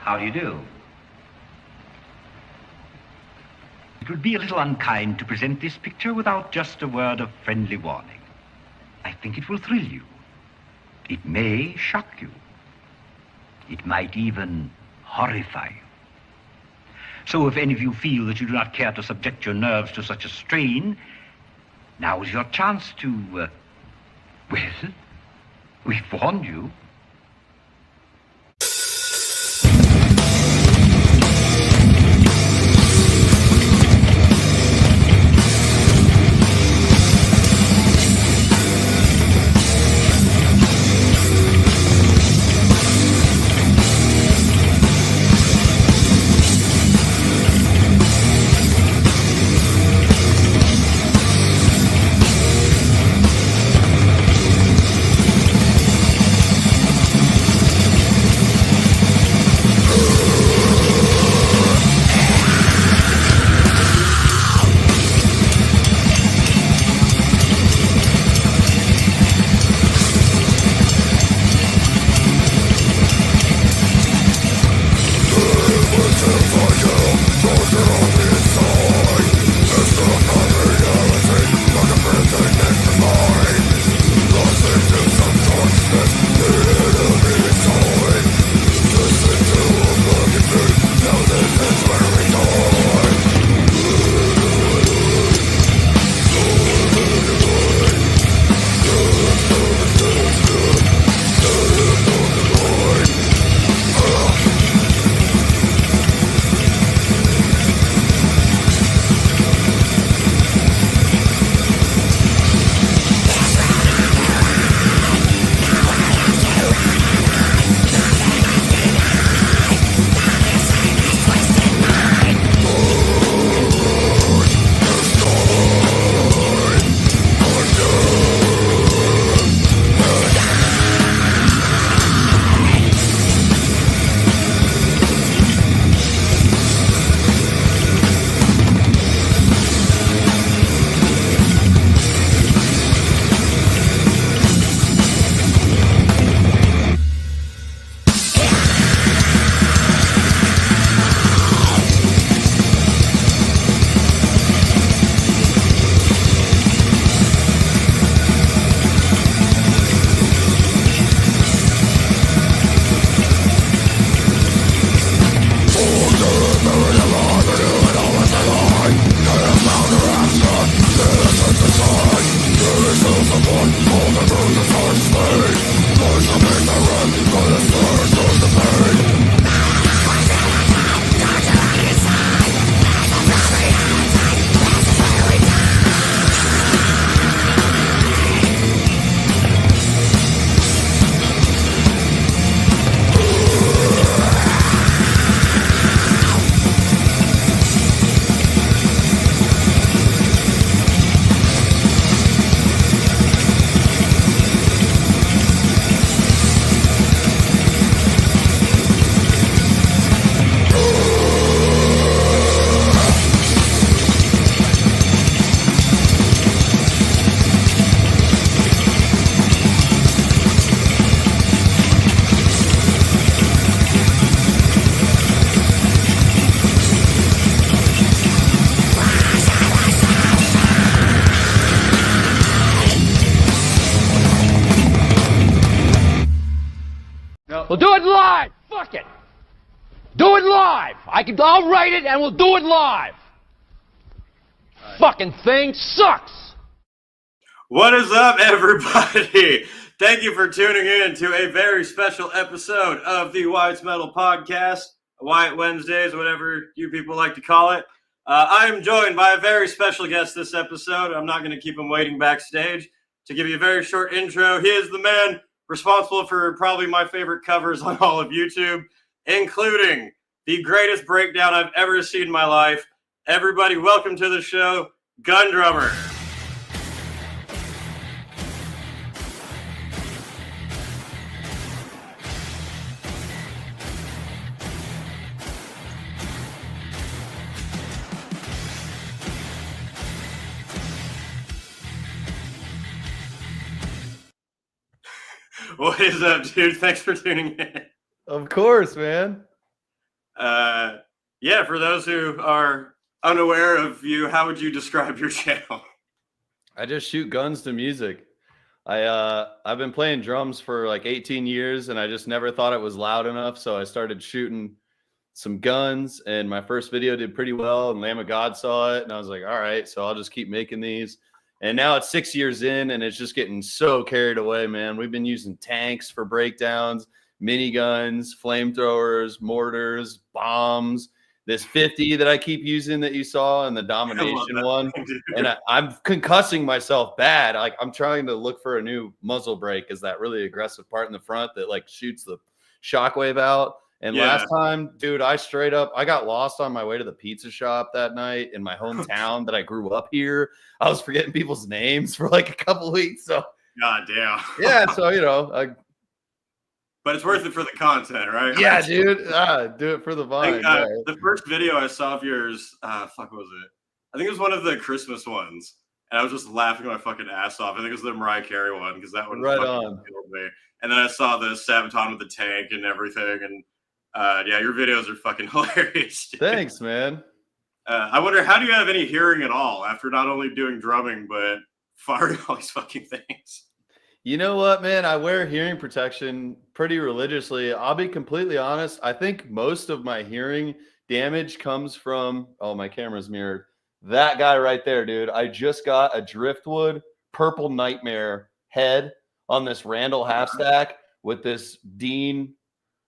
How do you do? It would be a little unkind to present this picture without just a word of friendly warning. I think it will thrill you. It may shock you. It might even horrify you. So if any of you feel that you do not care to subject your nerves to such a strain, now is your chance to, well, we've warned you. We'll do it live! Fuck it! Do it live! I'll write it and we'll do it live! Right. Fucking thing sucks! What is up, everybody? Thank you for tuning in to a very special episode of the Wyatt's Metal Podcast, Wyatt Wednesdays, whatever you people like to call it. I am joined by a very special guest this episode. I'm not going to keep him waiting backstage. To give you a very short intro, he is the man responsible for probably my favorite covers on all of YouTube, including the greatest breakdown I've ever seen in my life. Everybody, welcome to the show, GunDrummer. What is up, dude? Thanks for tuning in. Of course, man. Yeah, for those who are unaware of you, how would you describe your channel? I just shoot guns to music. I've been playing drums for like 18 years, and I just never thought it was loud enough, so I started shooting some guns, and my first video did pretty well, and Lamb of God saw it, and I was like, all right, so I'll just keep making these. And now it's 6 years in, and it's just getting so carried away, man. We've been using tanks for breakdowns, miniguns, flamethrowers, mortars, bombs, this 50 that I keep using that you saw in the domination one. And I'm concussing myself bad. Like, I'm trying to look for a new muzzle brake, is that really aggressive part in the front that like shoots the shockwave out. And last time, dude, I got lost on my way to the pizza shop that night in my hometown that I grew up here. I was forgetting people's names for like a couple weeks. So, God damn. Yeah. So, you know, but it's worth it for the content, right? Yeah, dude. Do it for the vine. The first video I saw of yours, fuck, what was it? I think it was one of the Christmas ones. And I was just laughing my fucking ass off. I think it was the Mariah Carey one, because that one killed me. And then I saw the Sabaton with the tank and everything. And yeah, your videos are fucking hilarious, dude. Thanks, man. I wonder, how do you have any hearing at all after not only doing drumming, but firing all these fucking things? You know what, man? I wear hearing protection pretty religiously. I'll be completely honest. I think most of my hearing damage comes from, oh, my camera's mirrored. That guy right there, dude. I just got a Driftwood Purple Nightmare head on this Randall half stack with this Dean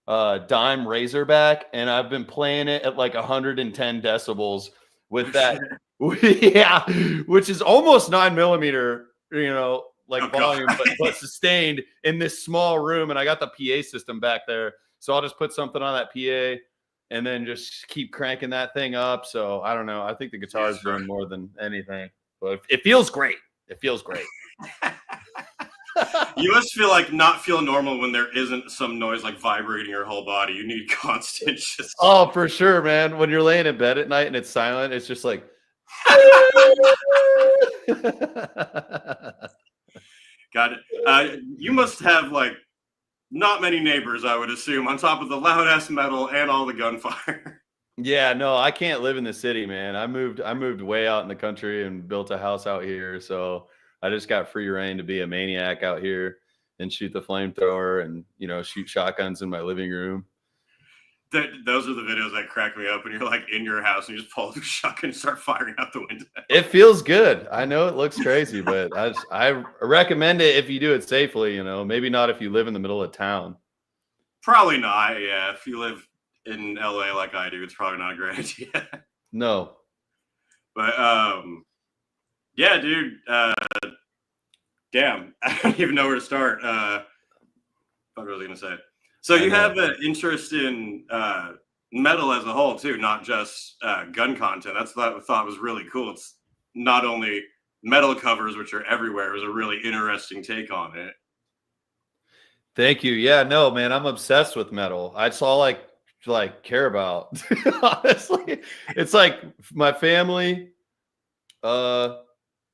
dime Razorback, and I've been playing it at like 110 decibels with that. Yeah, which is almost 9mm, you know, like volume, but sustained in this small room. And I got the PA system back there, so I'll just put something on that PA and then just keep cranking that thing up. So I don't know. I think the guitar's doing more than anything, but it feels great. It feels great. You must feel normal when there isn't some noise like vibrating your whole body. You need constant just... Oh, for sure, man. When you're laying in bed at night and it's silent, it's just like got it. You must have like not many neighbors, I would assume, on top of the loud ass metal and all the gunfire. Yeah, no, I can't live in the city, man. I moved way out in the country and built a house out here, so I just got free reign to be a maniac out here and shoot the flamethrower and, you know, shoot shotguns in my living room. Those are the videos that crack me up when you're like in your house and you just pull the shotgun and start firing out the window. It feels good. I know it looks crazy, but I recommend it if you do it safely, you know, maybe not if you live in the middle of town. Probably not. Yeah. If you live in LA like I do, it's probably not a great idea. No. But, yeah, dude. Damn, I don't even know where to start. What was I going to say? So you have an interest in metal as a whole too, not just gun content. That's what I thought was really cool. It's not only metal covers, which are everywhere. It was a really interesting take on it. Thank you. Yeah, no, man, I'm obsessed with metal. That's all I care about. Honestly, it's like my family,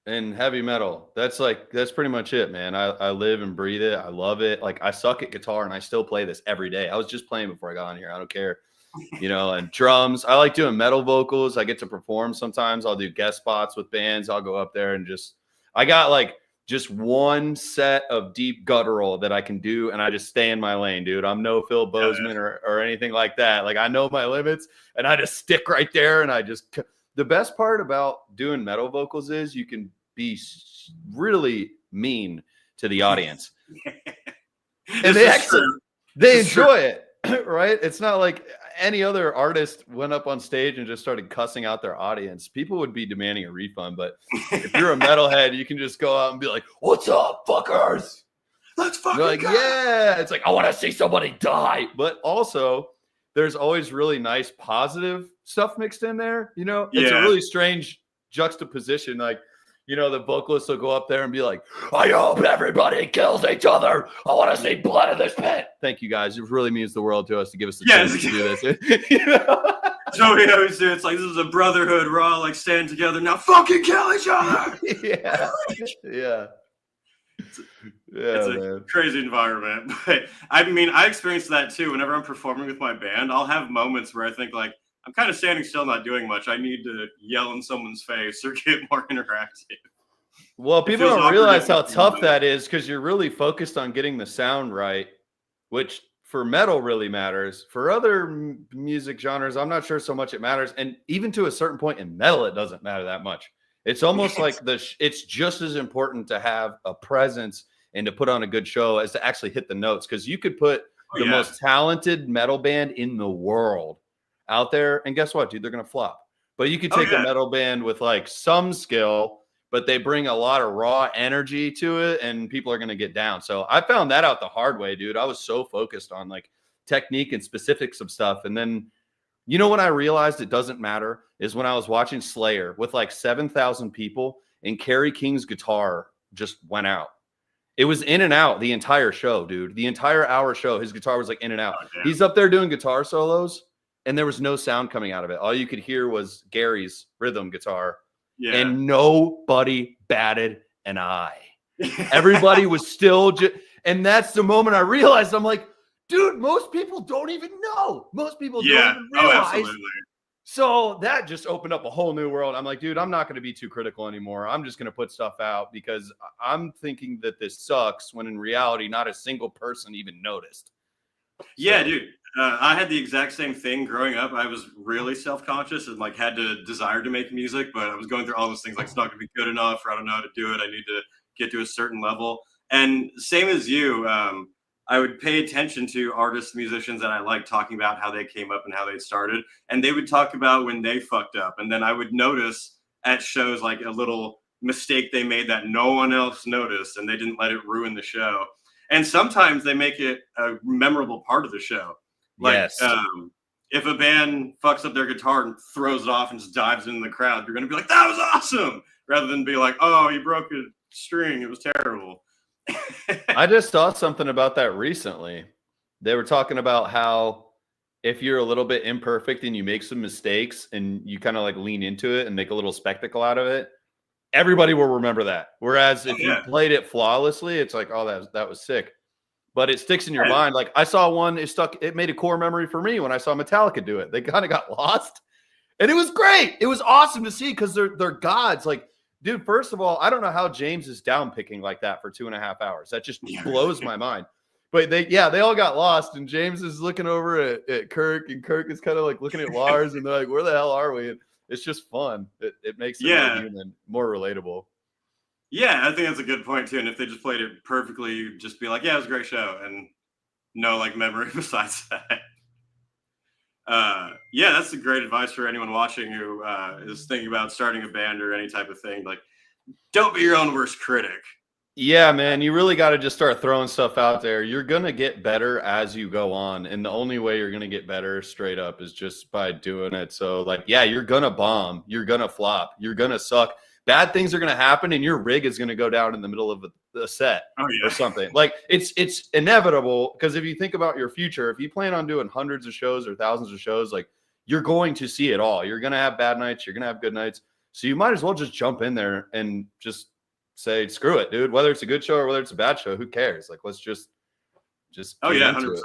and heavy metal. That's pretty much it, man. I live and breathe it. I love it. Like, I suck at guitar and I still play this every day. I was just playing before I got on here. I don't care. You know, and drums. I like doing metal vocals. I get to perform sometimes. I'll do guest spots with bands. I'll go up there and I got like just one set of deep guttural that I can do, and I just stay in my lane, dude. I'm no Phil Bozeman or anything like that. Like, I know my limits and I just stick right there, and the best part about doing metal vocals is you can be really mean to the audience. And they enjoy it, right? It's not like any other artist went up on stage and just started cussing out their audience. People would be demanding a refund, but if you're a metalhead, you can just go out and be like, "What's up, fuckers? Let's fucking like go." Yeah, it's like, I want to see somebody die. But also, there's always really nice positive stuff mixed in there. You know, it's a really strange juxtaposition. Like, you know, the vocalists will go up there and be like, "I hope everybody kills each other. I want to see blood in this pit." Thank you, guys. It really means the world to us to give us the chance to do this. You know? So we always do. It's like, this is a brotherhood. We're all like stand together. Now fucking kill each other. Yeah. Yeah. It's a crazy environment. But I mean, I experience that too. Whenever I'm performing with my band, I'll have moments where I think like, I'm kind of standing still, not doing much. I need to yell in someone's face or get more interactive. Well, people don't realize how tough that is because you're really focused on getting the sound right, which for metal really matters. For other music genres, I'm not sure so much it matters. And even to a certain point in metal, it doesn't matter that much. It's almost like it's just as important to have a presence and to put on a good show as to actually hit the notes. Because you could put the most talented metal band in the world out there, and guess what, dude? They're going to flop. But you could take a metal band with like some skill, but they bring a lot of raw energy to it, and people are going to get down. So I found that out the hard way, dude. I was so focused on like technique and specifics of stuff. And then, you know, when I realized it doesn't matter is when I was watching Slayer with like 7,000 people and Kerry King's guitar just went out. It was in and out the entire show, dude. The entire hour show, his guitar was like in and out. He's up there doing guitar solos, and there was no sound coming out of it. All you could hear was Gary's rhythm guitar. Yeah. And nobody batted an eye. Everybody was still and that's the moment I realized, I'm like, dude, most people don't even know. Most people don't even realize. Oh, absolutely. So that just opened up a whole new world. I'm like, dude, I'm not going to be too critical anymore. I'm just going to put stuff out because I'm thinking that this sucks when in reality, not a single person even noticed. Yeah, dude. I had the exact same thing growing up. I was really self-conscious and like had to desire to make music, but I was going through all those things like it's not going to be good enough, or I don't know how to do it. I need to get to a certain level. And same as you, I would pay attention to artists, musicians that I like talking about how they came up and how they started. And they would talk about when they fucked up. And then I would notice at shows like a little mistake they made that no one else noticed, and they didn't let it ruin the show. And sometimes they make it a memorable part of the show. Like, if a band fucks up their guitar and throws it off and just dives into the crowd, you're going to be like, that was awesome, rather than be like, oh, you broke a string, it was terrible. I just saw something about that recently. They were talking about how if you're a little bit imperfect and you make some mistakes and you kind of like lean into it and make a little spectacle out of it, everybody will remember that. Whereas if you played it flawlessly, it's like, oh, that was sick. But it sticks in your mind. Like I saw one, it made a core memory for me when I saw Metallica do it. They kind of got lost. And it was great. It was awesome to see because they're gods. Like, dude, first of all, I don't know how James is down picking like that for 2.5 hours. That just blows my mind. But they all got lost. And James is looking over at Kirk, and Kirk is kind of like looking at Lars, and they're like, where the hell are we? And it's just fun. It makes it more human, more relatable. Yeah, I think that's a good point too. And if they just played it perfectly, you'd just be like, yeah, it was a great show, and no like memory besides that. Yeah, that's a great advice for anyone watching who is thinking about starting a band or any type of thing. Like, don't be your own worst critic. Yeah, man, you really got to just start throwing stuff out there. You're going to get better as you go on. And the only way you're going to get better straight up is just by doing it. So like, yeah, you're going to bomb. You're going to flop. You're going to suck. Bad things are going to happen, and your rig is going to go down in the middle of a set or something. Like it's inevitable, because if you think about your future, if you plan on doing hundreds of shows or thousands of shows, like you're going to see it all. You're going to have bad nights. You're going to have good nights. So you might as well just jump in there and just say, screw it, dude. Whether it's a good show or whether it's a bad show, who cares? Like, let's just. Oh yeah, 100%.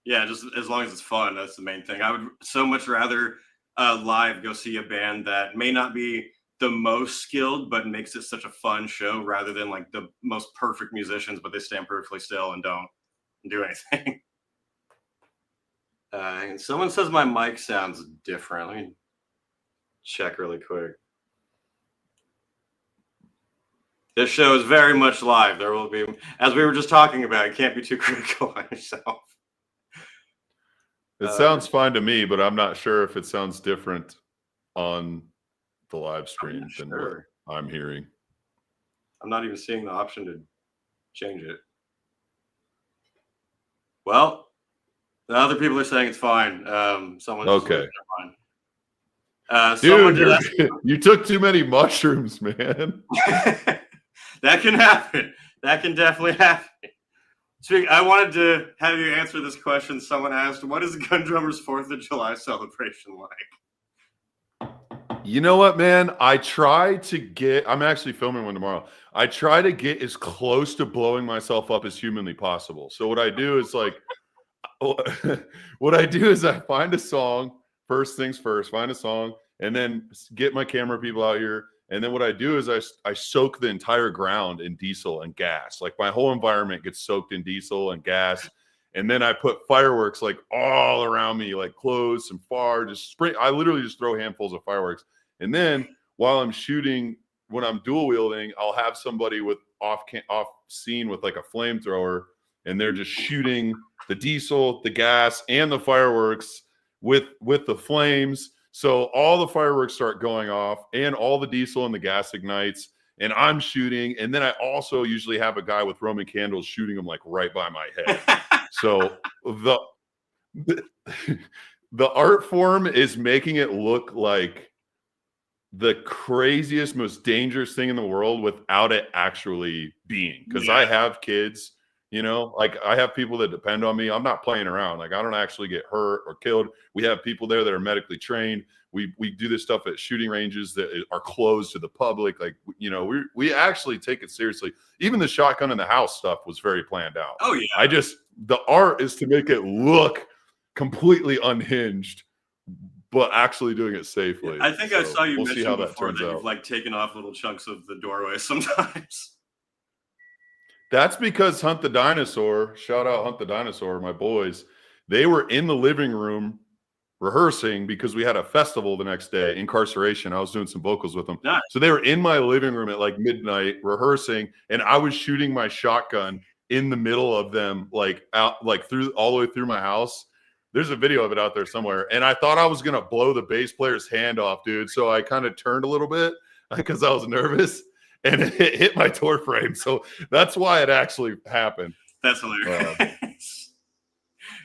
Yeah, just as long as it's fun, that's the main thing. I would so much rather live go see a band that may not be the most skilled, but makes it such a fun show, rather than like the most perfect musicians, but they stand perfectly still and don't do anything. And someone says my mic sounds different. Let me check really quick. This show is very much live. There will be, as we were just talking about, you can't be too critical on yourself. It sounds fine to me, but I'm not sure if it sounds different on the live stream than what I'm hearing. I'm not even seeing the option to change it. Well, the other people are saying it's fine. Someone's okay. Fine. Dude, you took too many mushrooms, man. That can happen. That can definitely happen. I wanted to have you answer this question. Someone asked, what is GunDrummer's 4th of July celebration like? You know what, man? I'm actually filming one tomorrow. I try to get as close to blowing myself up as humanly possible. So what I do is like, what I do is I find a song, first things first, find a song, and then get my camera people out here. And then what I do is I soak the entire ground in diesel and gas. Like my whole environment gets soaked in diesel and gas. And then I put fireworks like all around me, like close and far, just spray. I literally just throw handfuls of fireworks. And then while I'm shooting, when I'm dual wielding, I'll have somebody with off scene with like a flamethrower, and they're just shooting the diesel, the gas, and the fireworks with the flames. So all the fireworks start going off, and all the diesel and the gas ignites, and I'm shooting. And then I also usually have a guy with Roman candles shooting them like right by my head. So the art form is making it look like the craziest, most dangerous thing in the world without it actually being. Because I have kids, you know, like I have people that depend on me. I'm not playing around. Like I don't actually get hurt or killed. We have people there that are medically trained. We do this stuff at shooting ranges that are closed to the public. Like, you know, we actually take it seriously. Even the shotgun in the house stuff was very planned out. Oh yeah. The art is to make it look completely unhinged, but actually doing it safely. I think I saw you we'll mention see how before that out. you've like taken off little chunks of the doorway sometimes. That's because Hunt the Dinosaur, shout out Hunt the Dinosaur, my boys, they were in the living room rehearsing because we had a festival the next day, Incarceration. I was doing some vocals with them. Nice. So they were in my living room at like midnight rehearsing, and I was shooting my shotgun in the middle of them, like out, like through all the way through my house. There's a video of it out there somewhere. And I thought I was going to blow the bass player's hand off, dude. So I kind of turned a little bit because I was nervous, and it hit my door frame. So that's why it actually happened. That's hilarious.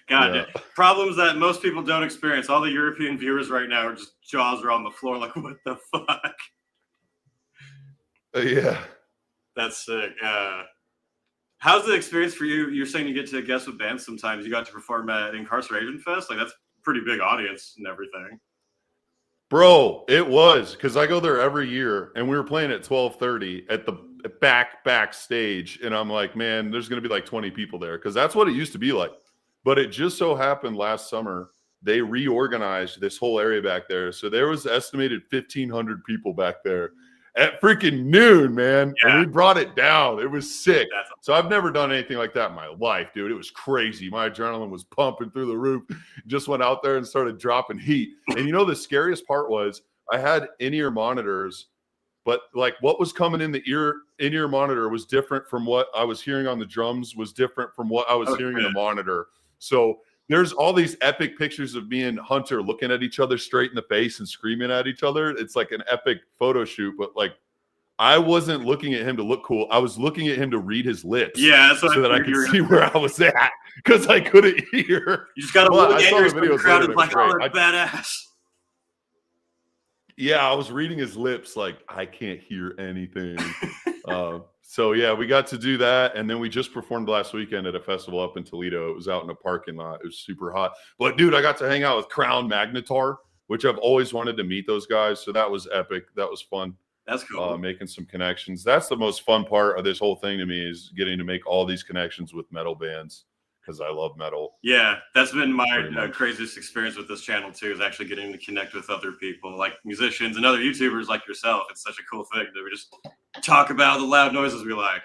God, yeah. Problems that most people don't experience. All the European viewers right now are just jaws are on the floor like, what the fuck? Yeah. That's sick. How's the experience for you? You're saying you get to guest with bands sometimes. You got to perform at Incarceration Fest. Like, that's a pretty big audience and everything. Bro, it was, because I go there every year, and we were playing at 12:30 at the backstage, and I'm like, man, there's going to be like 20 people there, because that's what it used to be like. But it just so happened last summer, they reorganized this whole area back there. So there was estimated 1,500 people back there at freaking noon, man. Yeah. And we brought it down. It was sick. So I've never done anything like that in my life, dude. It was crazy. My adrenaline was pumping through the roof. Just went out there and started dropping heat. And you know, the scariest part was I had in-ear monitors, but like what was coming in the in-ear monitor was different from what I was hearing on the drums, was different from what I was hearing in the monitor. So there's all these epic pictures of me and Hunter looking at each other straight in the face and screaming at each other. It's like an epic photo shoot, but like I wasn't looking at him to look cool. I was looking at him to read his lips. Yeah, so that I could see where I was at, because I couldn't hear. You just got to look at the crowd and like, oh, that's badass. Yeah, I was reading his lips like, I can't hear anything. So, yeah, we got to do that. And then we just performed last weekend at a festival up in Toledo. It was out in a parking lot. It was super hot. But, dude, I got to hang out with Crown Magnetar, which I've always wanted to meet those guys. So that was epic. That was fun. That's cool. Making some connections. That's the most fun part of this whole thing to me, is getting to make all these connections with metal bands, because I love metal. Yeah, that's been my craziest experience with this channel too, is actually getting to connect with other people, like musicians and other YouTubers like yourself. It's such a cool thing that we just talk about the loud noises we like.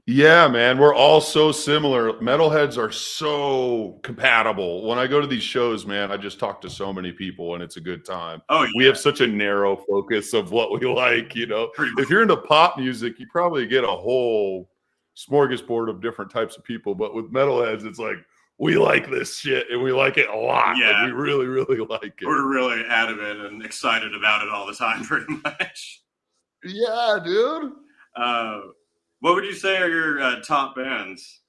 Yeah, man, we're all so similar. Metalheads are so compatible. When I go to these shows, man, I just talk to so many people, and it's a good time. Oh, yeah. We have such a narrow focus of what we like, you know. If you're into pop music, you probably get a whole smorgasbord of different types of people. But with metalheads, it's like, we like this shit, and we like it a lot. Yeah, like, we really, really like it. We're really adamant and excited about it all the time, pretty much. Yeah, dude. What would you say are your top bands?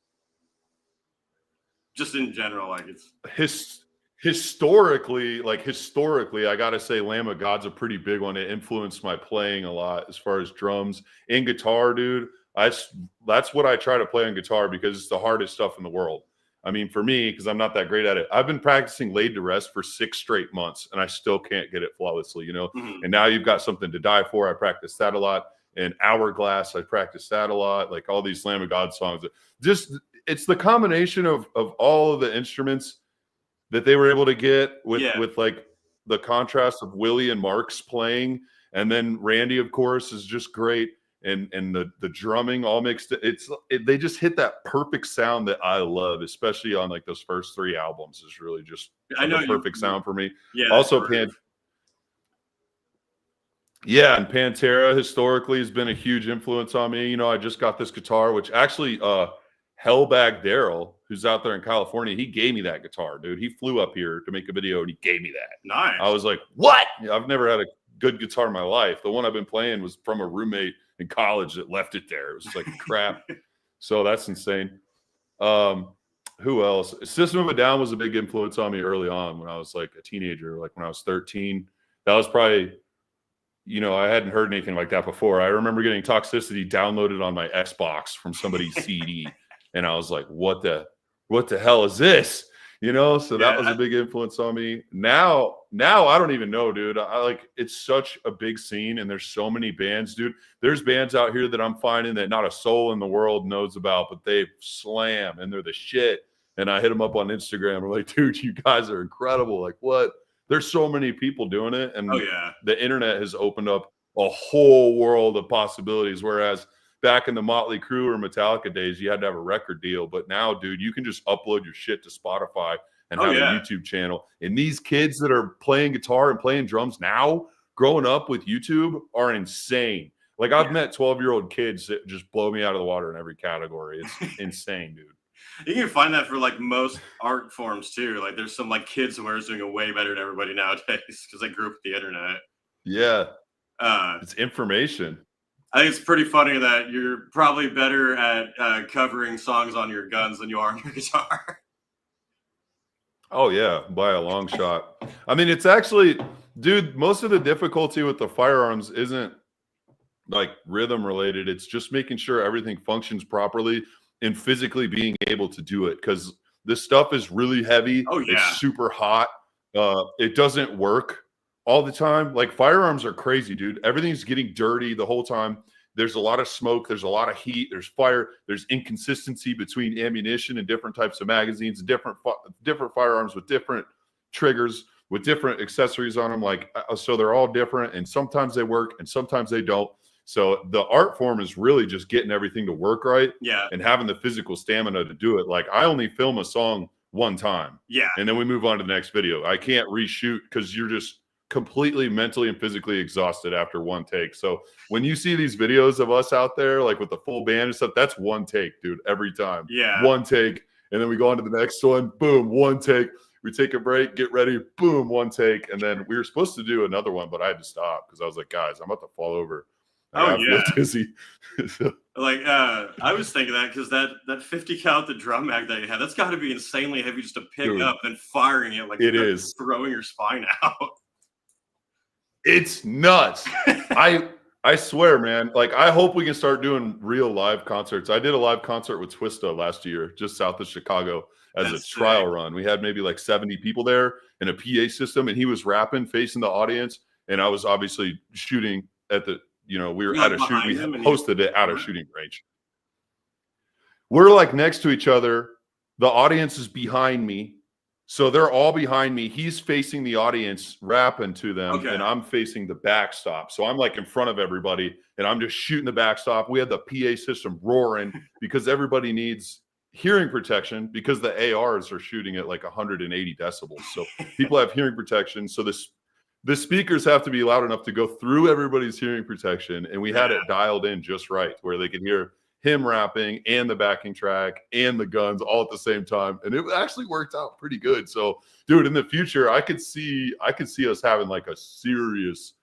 Just in general, like it's historically, I gotta say Lamb of God's a pretty big one. It influenced my playing a lot as far as drums and guitar, dude. That's what I try to play on guitar, because it's the hardest stuff in the world. I mean, for me, because I'm not that great at it, I've been practicing laid to rest for 6 straight months, and I still can't get it flawlessly, you know? And now you've got something to die for. I practice that a lot. And Hourglass, I practice that a lot. Like all these Lamb of God songs. Just, it's the combination of all of the instruments that they were able to get with like the contrast of Willie and Mark's playing. And then Randy, of course, is just great. And the drumming all mixed. They just hit that perfect sound that I love, especially on like those first 3 albums. Is really just the perfect sound for me. Yeah. Also, and Pantera historically has been a huge influence on me. You know, I just got this guitar, which actually Hellbag Daryl, who's out there in California, he gave me that guitar, dude. He flew up here to make a video and he gave me that. Nice. I was like, what? I've never had a good guitar in my life. The one I've been playing was from a roommate in college that left it there. It was like crap. So that's insane. Who else? System of a Down was a big influence on me early on when I was like a teenager, like when I was 13. That was probably, you know, I hadn't heard anything like that before. I remember getting Toxicity downloaded on my Xbox from somebody's CD, and I was like, what the hell is this? You know, so that was a big influence on me. Now I don't even know, dude. I like, it's such a big scene and there's so many bands, dude. There's bands out here that I'm finding that not a soul in the world knows about, but they slam and they're the shit. And I hit them up on Instagram. I'm like, dude, you guys are incredible. Like, what? There's so many people doing it. And the internet has opened up a whole world of possibilities. Whereas back in the Motley Crue or Metallica days, you had to have a record deal. But now, dude, you can just upload your shit to Spotify and have a YouTube channel. And these kids that are playing guitar and playing drums now, growing up with YouTube, are insane. Like, I've met 12-year-old kids that just blow me out of the water in every category. It's insane, dude. You can find that for like most art forms too. Like there's some like kids who are doing it way better than everybody nowadays because they grew up with the internet. Yeah. It's information. I think it's pretty funny that you're probably better at covering songs on your guns than you are on your guitar. Oh, yeah, by a long shot. I mean, it's actually, dude, most of the difficulty with the firearms isn't like rhythm related. It's just making sure everything functions properly and physically being able to do it, because this stuff is really heavy. Oh, yeah. It's super hot. It doesn't work all the time. Like, firearms are crazy, dude. Everything's getting dirty the whole time. There's a lot of smoke. There's a lot of heat. There's fire. There's inconsistency between ammunition and different types of magazines, different firearms with different triggers, with different accessories on them. Like, so they're all different, and sometimes they work and sometimes they don't. So the art form is really just getting everything to work right. Yeah. And having the physical stamina to do it. Like, I only film a song one time. Yeah. And then we move on to the next video. I can't reshoot because you're just completely mentally and physically exhausted after one take. So when you see these videos of us out there, like with the full band and stuff, that's one take, dude, every time. Yeah. One take. And then we go on to the next one. Boom, one take. We take a break, get ready. Boom, one take. And then we were supposed to do another one, but I had to stop because I was like, guys, I'm about to fall over. I feel dizzy. Like, I was thinking that because that 50 cal with the drum mag that you had, that's got to be insanely heavy just to pick up and firing it. Like, it is throwing your spine out. It's nuts. I swear, man. Like, I hope we can start doing real live concerts. I did a live concert with Twista last year, just south of Chicago, as a trial run. We had maybe like 70 people there in a PA system, and he was rapping facing the audience, and I was obviously shooting at the, you know, we were at a shoot. We hosted it at a shooting range. We're like next to each other. The audience is behind me. So they're all behind me. He's facing the audience, rapping to them, and I'm facing the backstop. So I'm like in front of everybody, and I'm just shooting the backstop. We had the PA system roaring because everybody needs hearing protection because the ARs are shooting at like 180 decibels. So people have hearing protection. So the speakers have to be loud enough to go through everybody's hearing protection. And we had it dialed in just right where they could hear him rapping and the backing track and the guns all at the same time. And it actually worked out pretty good. So, dude, in the future, I could see us having like a serious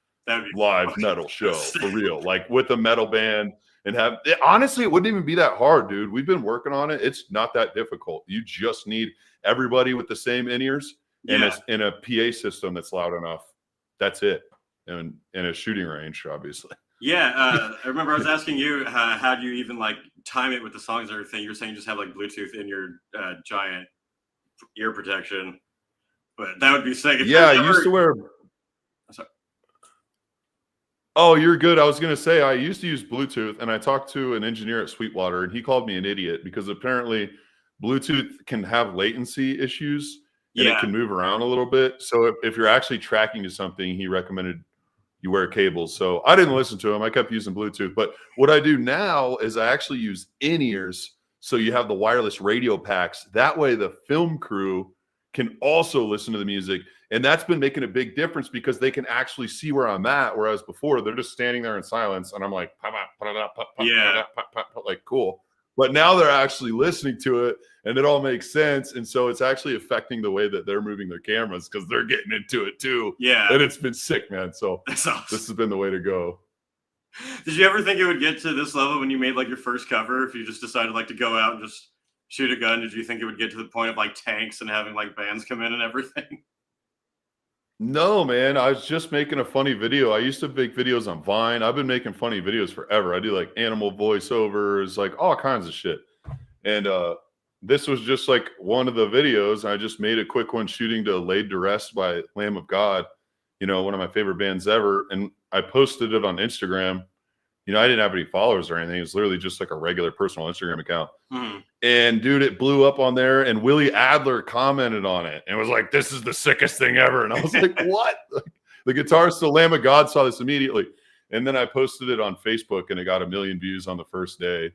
live metal show for real, like with a metal band, and honestly, it wouldn't even be that hard, dude. We've been working on it. It's not that difficult. You just need everybody with the same in-ears and a PA system that's loud enough. That's it. And in a shooting range, obviously. Yeah, I remember I was asking you how do you even like time it with the songs and everything, you're saying just have like Bluetooth in your giant ear protection. But that would be sick. Yeah, I used to wear. Sorry. Oh, you're good. I was going to say, I used to use Bluetooth, and I talked to an engineer at Sweetwater, and he called me an idiot because apparently Bluetooth can have latency issues and it can move around a little bit. So if you're actually tracking to something, he recommended you wear cables. So I didn't listen to him. I kept using Bluetooth. But what I do now is I actually use in-ears. So you have the wireless radio packs. That way the film crew can also listen to the music. And that's been making a big difference because they can actually see where I'm at. Whereas before they're just standing there in silence and I'm like, like, cool. But now they're actually listening to it and it all makes sense. And so it's actually affecting the way that they're moving their cameras because they're getting into it too. Yeah. And it's been sick, man. So that's awesome. This has been the way to go. Did you ever think it would get to this level when you made like your first cover? If you just decided like to go out and just shoot a gun, did you think it would get to the point of like tanks and having like bands come in and everything? No, man. I was just making a funny video. I used to make videos on Vine. I've been making funny videos forever. I do like animal voiceovers, like all kinds of shit. And this was just like one of the videos. I just made a quick one shooting to Laid to Rest by Lamb of God, you know, one of my favorite bands ever. And I posted it on Instagram. You know, I didn't have any followers or anything. It was literally just like a regular personal Instagram account. Mm-hmm. And dude, it blew up on there. And Willie Adler commented on it and was like, "This is the sickest thing ever." And I was like, "What?" Like, the guitarist, the Lamb of God, saw this immediately. And then I posted it on Facebook and it got 1 million views on the first day.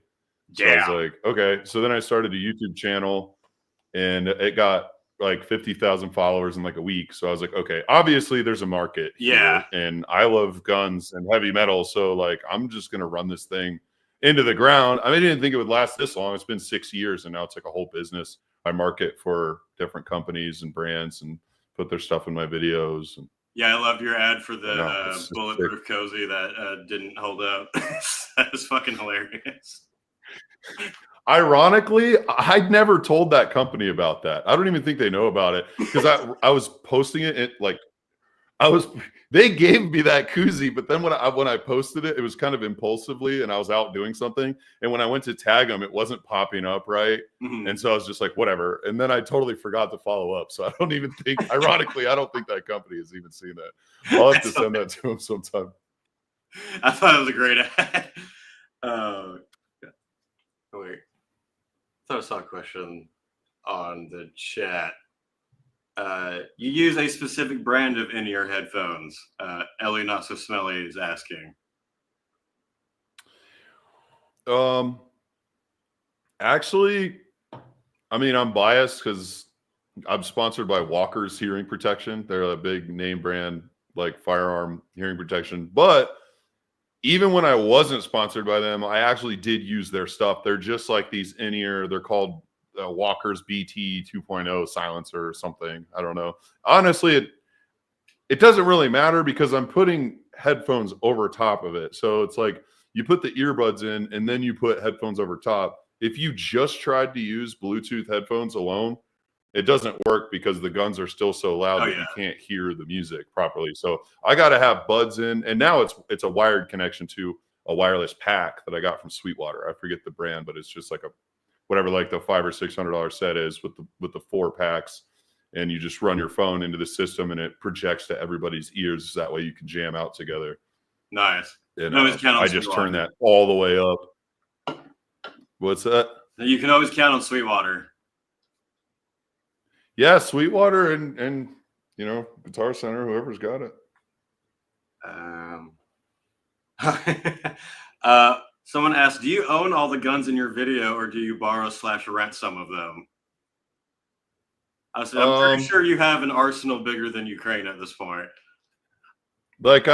So I was like, okay. So then I started a YouTube channel and it got like 50,000 followers in like a week. So I was like, okay, obviously there's a market. Yeah. Here, and I love guns and heavy metal. So like, I'm just going to run this thing into the ground. I mean, I didn't think it would last this long. It's been 6 years and now it's like a whole business. I market for different companies and brands and put their stuff in my videos. And yeah, I loved your ad for the bulletproof cozy that didn't hold up. That was fucking hilarious. Ironically, I'd never told that company about that. I don't even think they know about it because I was posting it like they gave me that koozie, but then when I posted it, it was kind of impulsively and I was out doing something. And when I went to tag them, it wasn't popping up right. Mm-hmm. And so I was just like, whatever. And then I totally forgot to follow up. So I don't even think, ironically, I don't think that company has even seen that. I'll have to send that to them sometime. I thought it was a great ad. Wait. I thought I saw a question on the chat. You use a specific brand of in-ear headphones. Ellie Not So Smelly is asking. Actually, I mean, I'm biased because I'm sponsored by Walker's Hearing Protection. They're a big name brand, like firearm hearing protection. But even when I wasn't sponsored by them, I actually did use their stuff. They're just like these in-ear. They're called Walker's BT 2.0 silencer or something. I don't know. Honestly, it doesn't really matter because I'm putting headphones over top of it. So it's like you put the earbuds in and then you put headphones over top. If you just tried to use Bluetooth headphones alone, it doesn't work because the guns are still so loud that you can't hear the music properly. So I got to have buds in, and now it's a wired connection to a wireless pack that I got from Sweetwater. I forget the brand, but it's just like a whatever, like the $500 or $600 set is with the 4 packs, and you just run your phone into the system, and it projects to everybody's ears. That way you can jam out together. Nice. And, I just turn that all the way up. What's that? You can always count on Sweetwater. Yeah, Sweetwater and you know, Guitar Center, whoever's got it. Someone asked, do you own all the guns in your video or do you borrow/rent some of them? I said, I'm pretty sure you have an arsenal bigger than Ukraine at this point. Like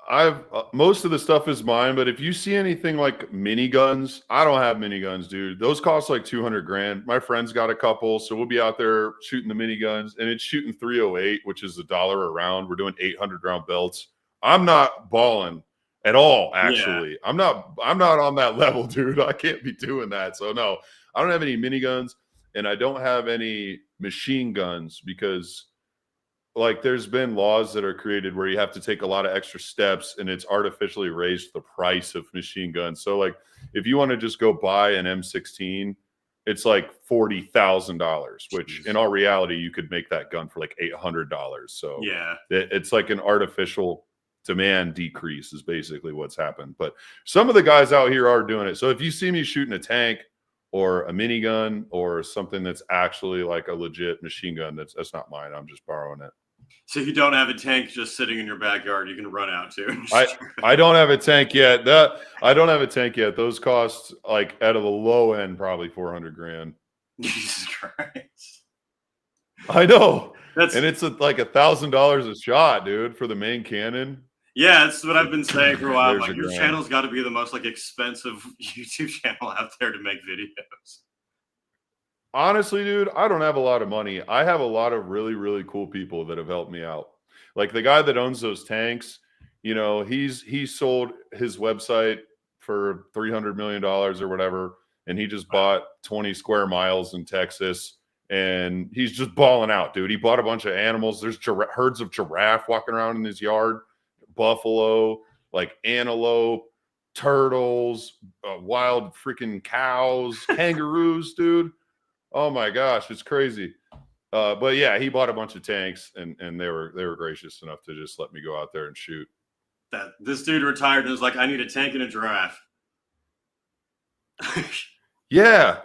I've most of the stuff is mine, but if you see anything like miniguns, I don't have miniguns, dude. Those cost like 200 grand. My friend's got a couple, so we'll be out there shooting the miniguns, and it's shooting 308, which is $1 a round. We're doing 800 round belts. I'm not balling at all, actually. Yeah. I'm not on that level, dude. I can't be doing that. So no, I don't have any miniguns, and I don't have any machine guns because like there's been laws that are created where you have to take a lot of extra steps, and it's artificially raised the price of machine guns. So like if you want to just go buy an M16, it's like $40,000, which in all reality you could make that gun for like $800. So Yeah. it's like an artificial demand decrease is basically what's happened. But some of the guys out here are doing it. So if you see me shooting a tank or a minigun or something that's actually like a legit machine gun, that's not mine. I'm just borrowing it. So if you don't have a tank just sitting in your backyard, you can run out to. I don't have a tank yet. I don't have a tank yet. Those cost like out of the low end probably $400,000. Jesus Christ. I know. That's and it's like $1,000 a shot, dude, for the main cannon. Yeah, that's what I've been saying for a while. There's Like your channel's got to be the most like expensive YouTube channel out there to make videos. Honestly, dude, I don't have a lot of money. I have a lot of really, really cool people that have helped me out. Like the guy that owns those tanks, you know, he sold his website for $300 million or whatever, and he just bought 20 square miles in Texas, and he's just balling out, dude. He bought a bunch of animals. There's herds of giraffe walking around in his yard, buffalo, like antelope, turtles, wild freaking cows, kangaroos, dude. Oh my gosh, it's crazy. But yeah, he bought a bunch of tanks, and they were gracious enough to just let me go out there and shoot. That this dude retired and was like, I need a tank and a giraffe. Yeah,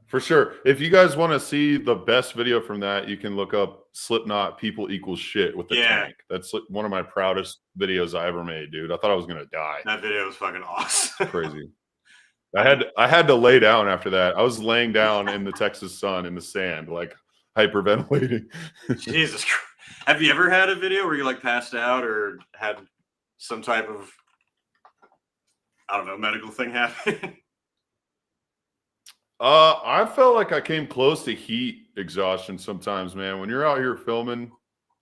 for sure. If you guys want to see the best video from that, you can look up Slipknot "People Equals Shit" with the tank. That's like one of my proudest videos I ever made, dude. I thought I was gonna die. That video was fucking awesome. Crazy. I had to lay down after that. I was laying down in the Texas sun in the sand, like hyperventilating. Jesus Christ. Have you ever had a video where you like passed out or had some type of, I don't know, medical thing happen? I felt like I came close to heat exhaustion sometimes, man. When you're out here filming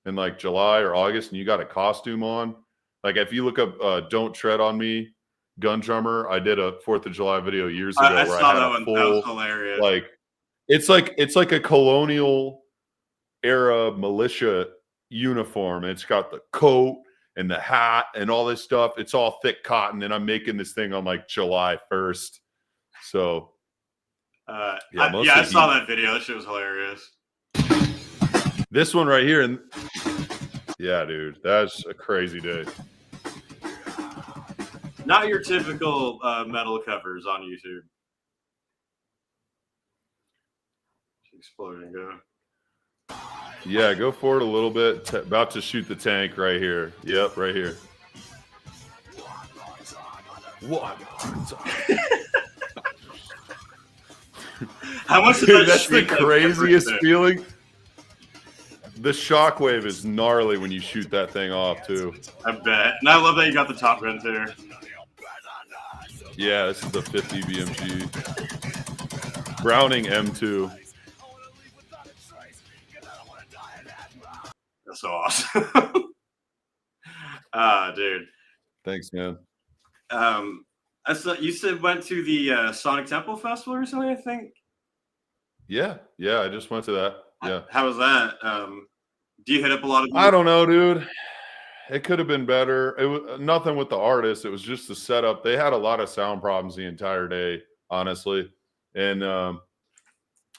in like July or August and you got a costume on, like if you look up "Don't Tread on Me," GunDrummer, I did a 4th of July video years ago I where saw I had that a one. full, that was hilarious. like it's like a colonial era militia uniform. It's got the coat and the hat and all this stuff. It's all thick cotton, and I'm making this thing on like July 1st. So I saw that video. That shit was hilarious. This one right here, and yeah, dude, that's a crazy day. Not your typical metal covers on YouTube. Exploding, go. Yeah, go forward a little bit. About to shoot the tank right here. Yep, right here. What? How much? Dude, that's the craziest feeling. The shockwave is gnarly when you shoot that thing off too. I bet. And I love that you got the top gun too. Yeah, this is the 50 BMG. Browning M2. That's so awesome. Dude. Thanks, man. I saw you said went to the Sonic Temple Festival recently, I think. Yeah, I just went to that. Yeah. How was that? Do you hit up a lot of people? I don't know, dude. It could have been better. It was nothing with the artists. It was just the setup. They had a lot of sound problems the entire day, honestly. And I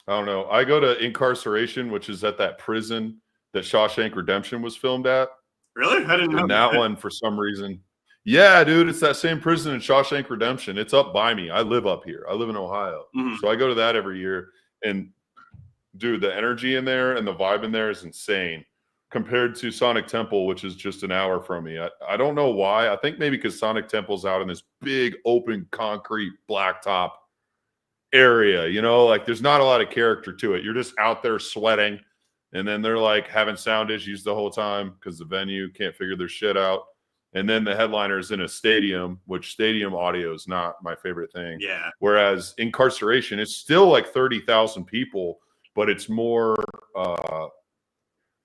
don't know. I go to Incarceration, which is at that prison that Shawshank Redemption was filmed at. Really? I didn't know that one for some reason. Yeah, dude, it's that same prison in Shawshank Redemption. It's up by me. I live up here. I live in Ohio. Mm-hmm. So I go to that every year. And dude, the energy in there and the vibe in there is insane compared to Sonic Temple, which is just an hour from me. I don't know why. I think maybe because Sonic Temple's out in this big open concrete blacktop area, you know, like there's not a lot of character to it. You're just out there sweating, and then they're like having sound issues the whole time because the venue can't figure their shit out. And then the headliner's in a stadium, which stadium audio is not my favorite thing. Yeah. Whereas Incarceration, it's still like 30,000 people, but it's more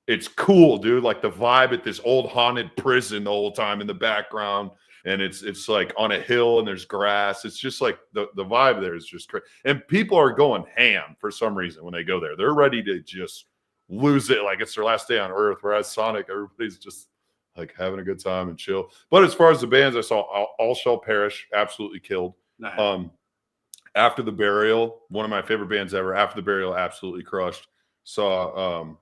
it's cool, dude. Like the vibe at this old haunted prison the whole time in the background, and it's like on a hill and there's grass. It's just like the vibe there is just crazy. And people are going ham for some reason when they go there. They're ready to just lose it like it's their last day on earth. Whereas Sonic, everybody's just like having a good time and chill. But as far as the bands, I saw All Shall Perish, absolutely killed. Nice. After the Burial, one of my favorite bands ever. After the Burial, absolutely crushed. Saw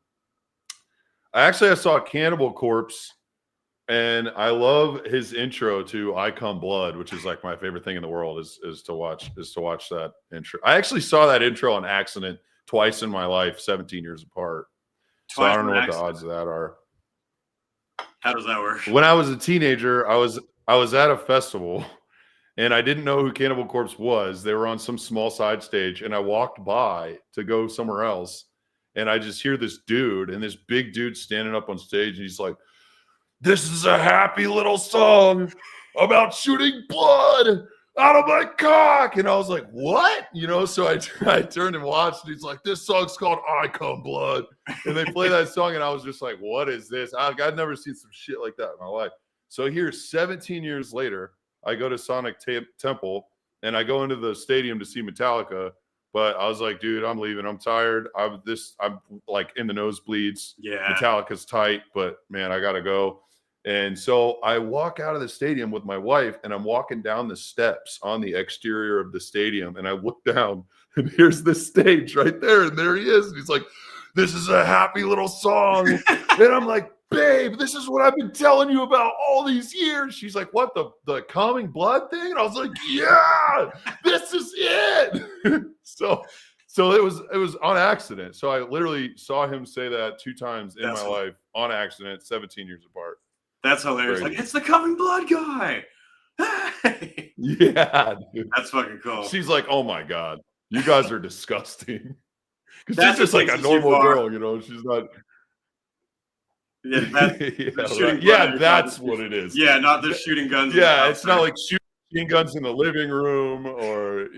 I saw Cannibal Corpse, and I love his intro to I Come Blood, which is like my favorite thing in the world is to watch that intro. I actually saw that intro on accident twice in my life, 17 years apart. So I don't know what the odds of that are. How does that work? When I was a teenager, I was at a festival, and I didn't know who Cannibal Corpse was. They were on some small side stage, and I walked by to go somewhere else, and I just hear this dude, and this big dude standing up on stage, and he's like, "This is a happy little song about shooting blood out of my cock." And I was like, "What?" You know, so I turned and watched, and he's like, "This song's called I Come Blood." And they play that song, and I was just like, "What is this?" I've never seen some shit like that in my life. So here, 17 years later, I go to Sonic Temple, and I go into the stadium to see Metallica. But I was like, dude, I'm leaving. I'm tired. I'm like in the nosebleeds. Yeah. Metallica's tight, but man, I gotta go. And so I walk out of the stadium with my wife, and I'm walking down the steps on the exterior of the stadium, and I look down, and here's the stage right there, and there he is. And he's like, "This is a happy little song." And I'm like, "Babe, this is what I've been telling you about all these years." She's like, "What, the coming blood thing?" And I was like, "Yeah, this is it." So it was on accident. So I literally saw him say that 2 times in my life on accident, 17 years apart. That's hilarious. Crazy. Like, it's the coming blood guy. Yeah, dude. That's fucking cool. She's like, "Oh my God, you guys are disgusting." Because That's she's just like a what takes it too normal far. girl, you know. She's not. Yeah, That's what it is. Yeah, not the shooting guns. Yeah, it's not like shooting guns in the living room or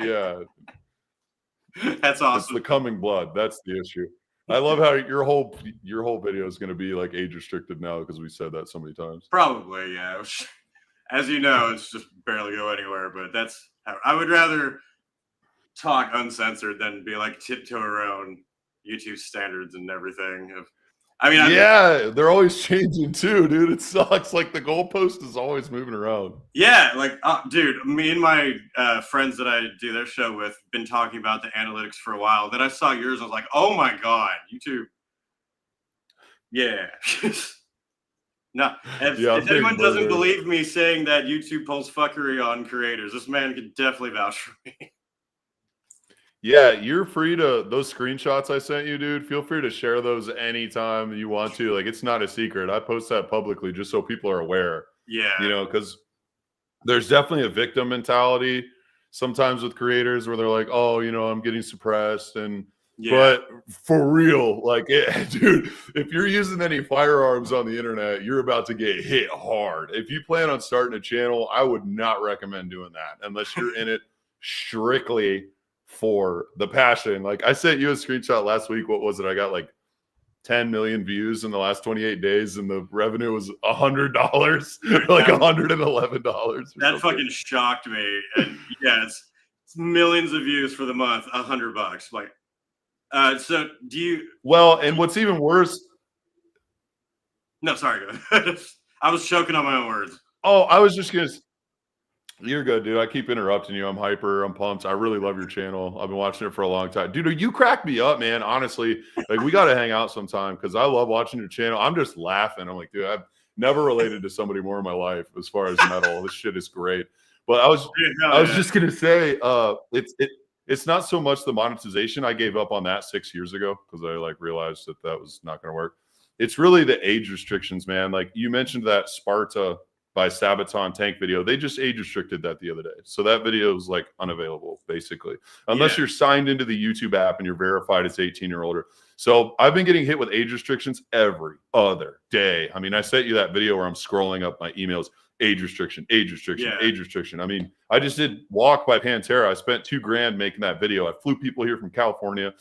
That's awesome. It's the coming blood. That's the issue. I love how your whole video is going to be like age restricted now because we said that so many times. Probably, yeah. As you know, it's just barely go anywhere. But that's I would rather talk uncensored than be like tiptoe around YouTube standards and everything. They're always changing too, dude. It sucks. Like the goalpost is always moving around. Yeah, like, dude, me and my friends that I do their show with been talking about the analytics for a while. Then I saw yours. I was like, oh my God, YouTube. Yeah. No, if anyone doesn't believe me saying that YouTube pulls fuckery on creators, this man could definitely vouch for me. Yeah, you're free to those screenshots I sent you, dude. Feel free to share those anytime you want to. Like, it's not a secret. I post that publicly just so people are aware. Yeah. You know, because there's definitely a victim mentality sometimes with creators where they're like, "Oh, you know, I'm getting suppressed." But for real, like, dude, if you're using any firearms on the internet, you're about to get hit hard. If you plan on starting a channel, I would not recommend doing that unless you're in it strictly for the passion. Like, I sent you a screenshot last week. What was it? I got like 10 million views in the last 28 days, and the revenue was $100, like $111. That fucking shocked me. And yeah, it's millions of views for the month, $100. Like, so do you? Well, and what's even worse? No, sorry. I was choking on my own words. Oh, I was just gonna. You're good, dude. I keep interrupting you. I'm hyper. I'm pumped. I really love your channel. I've been watching it for a long time. Dude, you crack me up, man. Honestly, like, we got to hang out sometime because I love watching your channel. I'm just laughing. I'm like, dude, I've never related to somebody more in my life as far as metal. This shit is great. But I was just going to say, it's not so much the monetization. I gave up on that 6 years ago because I like realized that was not going to work. It's really the age restrictions, man. Like, you mentioned that Sparta by Sabaton tank video. They just age restricted that the other day. So that video is like unavailable, basically, unless you're signed into the YouTube app and you're verified as 18 or older. So I've been getting hit with age restrictions every other day. I mean, I sent you that video where I'm scrolling up my emails, age restriction, age restriction, age restriction. I mean, I just did Walk by Pantera. I spent $2,000 making that video. I flew people here from California.